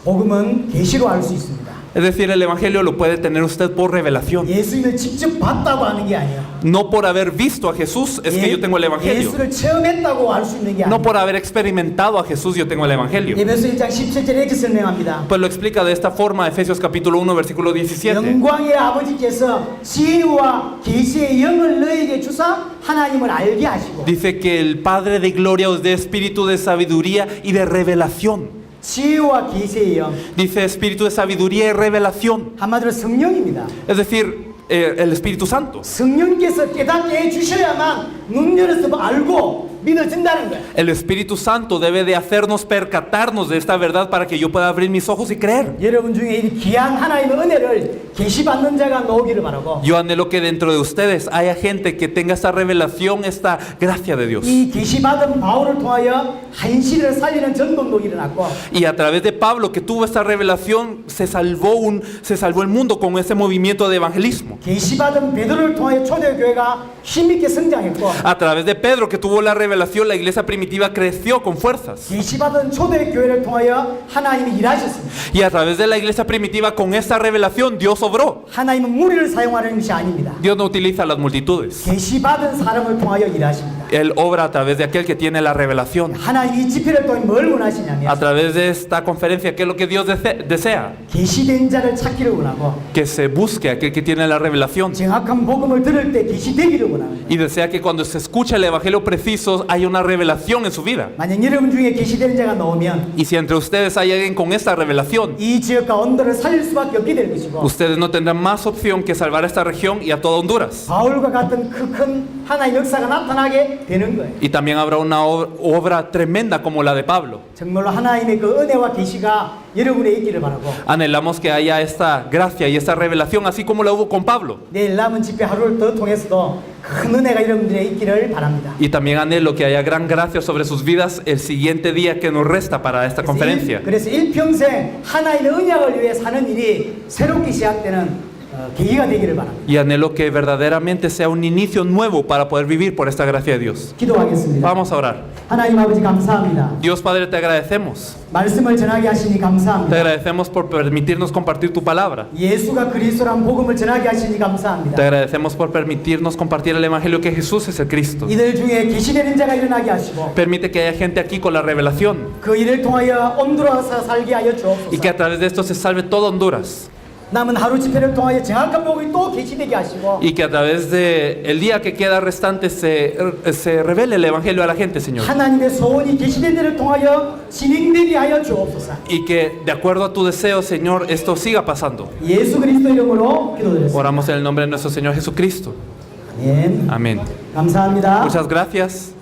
복음은 계시로 알 수 있습니다. Es decir, el Evangelio lo puede tener usted por revelación. 예수님을 직접 봤다고 하는 게 아니에요. No por haber visto a Jesús es que yo tengo el Evangelio. 예수를 체험했다고 알 수 있는 게 No 아니에요. por haber experimentado a Jesús yo tengo el Evangelio. 에베소 1장 17절에 이렇게 설명합니다. Pues lo explica de esta forma Efesios capítulo 1 versículo 17. 영광의 아버지께서 지혜와 계시의 영을 너에게 주사 하나님을 알게 하시고 Dice que el Padre de gloria os dé espíritu de sabiduría y de revelación. 지혜와 계시의 영 Dice espíritu de sabiduría y revelación. 한마디로 성령입니다. Es decir, el Espíritu Santo. 성령께서 깨닫게 해주셔야만 눈 열어서 알고 믿어진다는 거예요. El Espíritu Santo debe de hacernos percatarnos de esta verdad para que yo pueda abrir mis ojos y creer. 여러분 중에 이 귀한 하나님의 은혜를 계시받는 자가 나오기를 바라고 Yo anhelo que dentro de ustedes haya gente que tenga esta revelación, esta gracia de Dios. 이 계시받은 바울을 통하여 한시를 살리는 전도도 일어났고 Y a través de Pablo, que tuvo esta revelación, se salvó el mundo con ese movimiento de evangelismo. 계시받은 베드로를 통하여 초대교회가 힘있게 성장했고 A través de Pedro, que tuvo la revelación, la iglesia primitiva creció con fuerzas. 계시받은 초대교회를 통하여 하나님이 일하셨습니다. Y a través de la iglesia primitiva, con esta revelación, Dios obró. 하나님은 무리를 사용하는 것이 아닙니다. Dios no utiliza las multitudes. 계시받은 사람을 통하여 일하십니다. Él obra a través de aquel que tiene la revelación. 하나님이 이 집회를 통해 뭘 A 원하시냐면 través de esta conferencia, ¿qué es lo que Dios desea? 계시된 자를 찾기를 원하고 Que se busque aquel que tiene la revelación. 정확한 복음을 들을 때 계시되기를 원합니다. Y desea que cuando se escucha el evangelio preciso haya una revelación en su vida. 만약 여러분 중에 계시되는 자가 나오면 Y si entre ustedes hay alguien con esta revelación, 이 지역과 언더를 살릴 수밖에 없게 될 것이고 ustedes no tendrán más opción que salvar a esta región y a toda Honduras. 바울과 같은 그 큰 하나님의 역사가 나타나게 되는 거예요. Y también habrá una obra tremenda como la de Pablo. 정말로 하나님의 그 은혜와 계시가 여러분에 있기를 바라고 Anhelamos que haya esta gracia y esta revelación, así como la hubo con Pablo. 내일 남은 집회 하루를 더 통해서도 큰 은혜가 여러분들에 있기를 바랍니다. Y también anhelo que haya gran gracia sobre sus vidas el siguiente día que nos resta para esta conferencia. 그래서 일평생 하나님의 언약을 위해 사는 일이 새롭게 시작되는 계기가 되기를 바랍니다. Y anhelo que verdaderamente sea un inicio nuevo para poder vivir por esta gracia de Dios. 기도하겠습니다. Vamos a orar. 하나님 아버지 감사합니다. Dios Padre, te agradecemos. 말씀을 전하게 하시니 Te 감사합니다. agradecemos por permitirnos compartir tu palabra. 예수가 그리스도란 복음을 전하게 하시니 Te 감사합니다. agradecemos por permitirnos compartir el evangelio que Jesús es el Cristo. 이들 중에 계시되는 자가 일어나게 하시고 Permite que haya gente aquí con la revelación 그 일을 통하여 온두라서 살게 하여 y que 주옵소서. a través de esto se salve toda Honduras. 남은 하루 집회를 통하여 정확한 복음이 또 계시되게 하시고 Y que a través de el día que queda restante se revele el evangelio a la gente, Señor. 하나님의 소원이 계시된 일을 통하여 진행되게 하여 주옵소서. Y que de acuerdo a tu deseo, Señor, esto siga pasando. 예수 그리스도 이름으로 기도드렸습니다. Oramos en el nombre de nuestro Señor Jesucristo. 아멘. Amén. 감사합니다. Muchas gracias.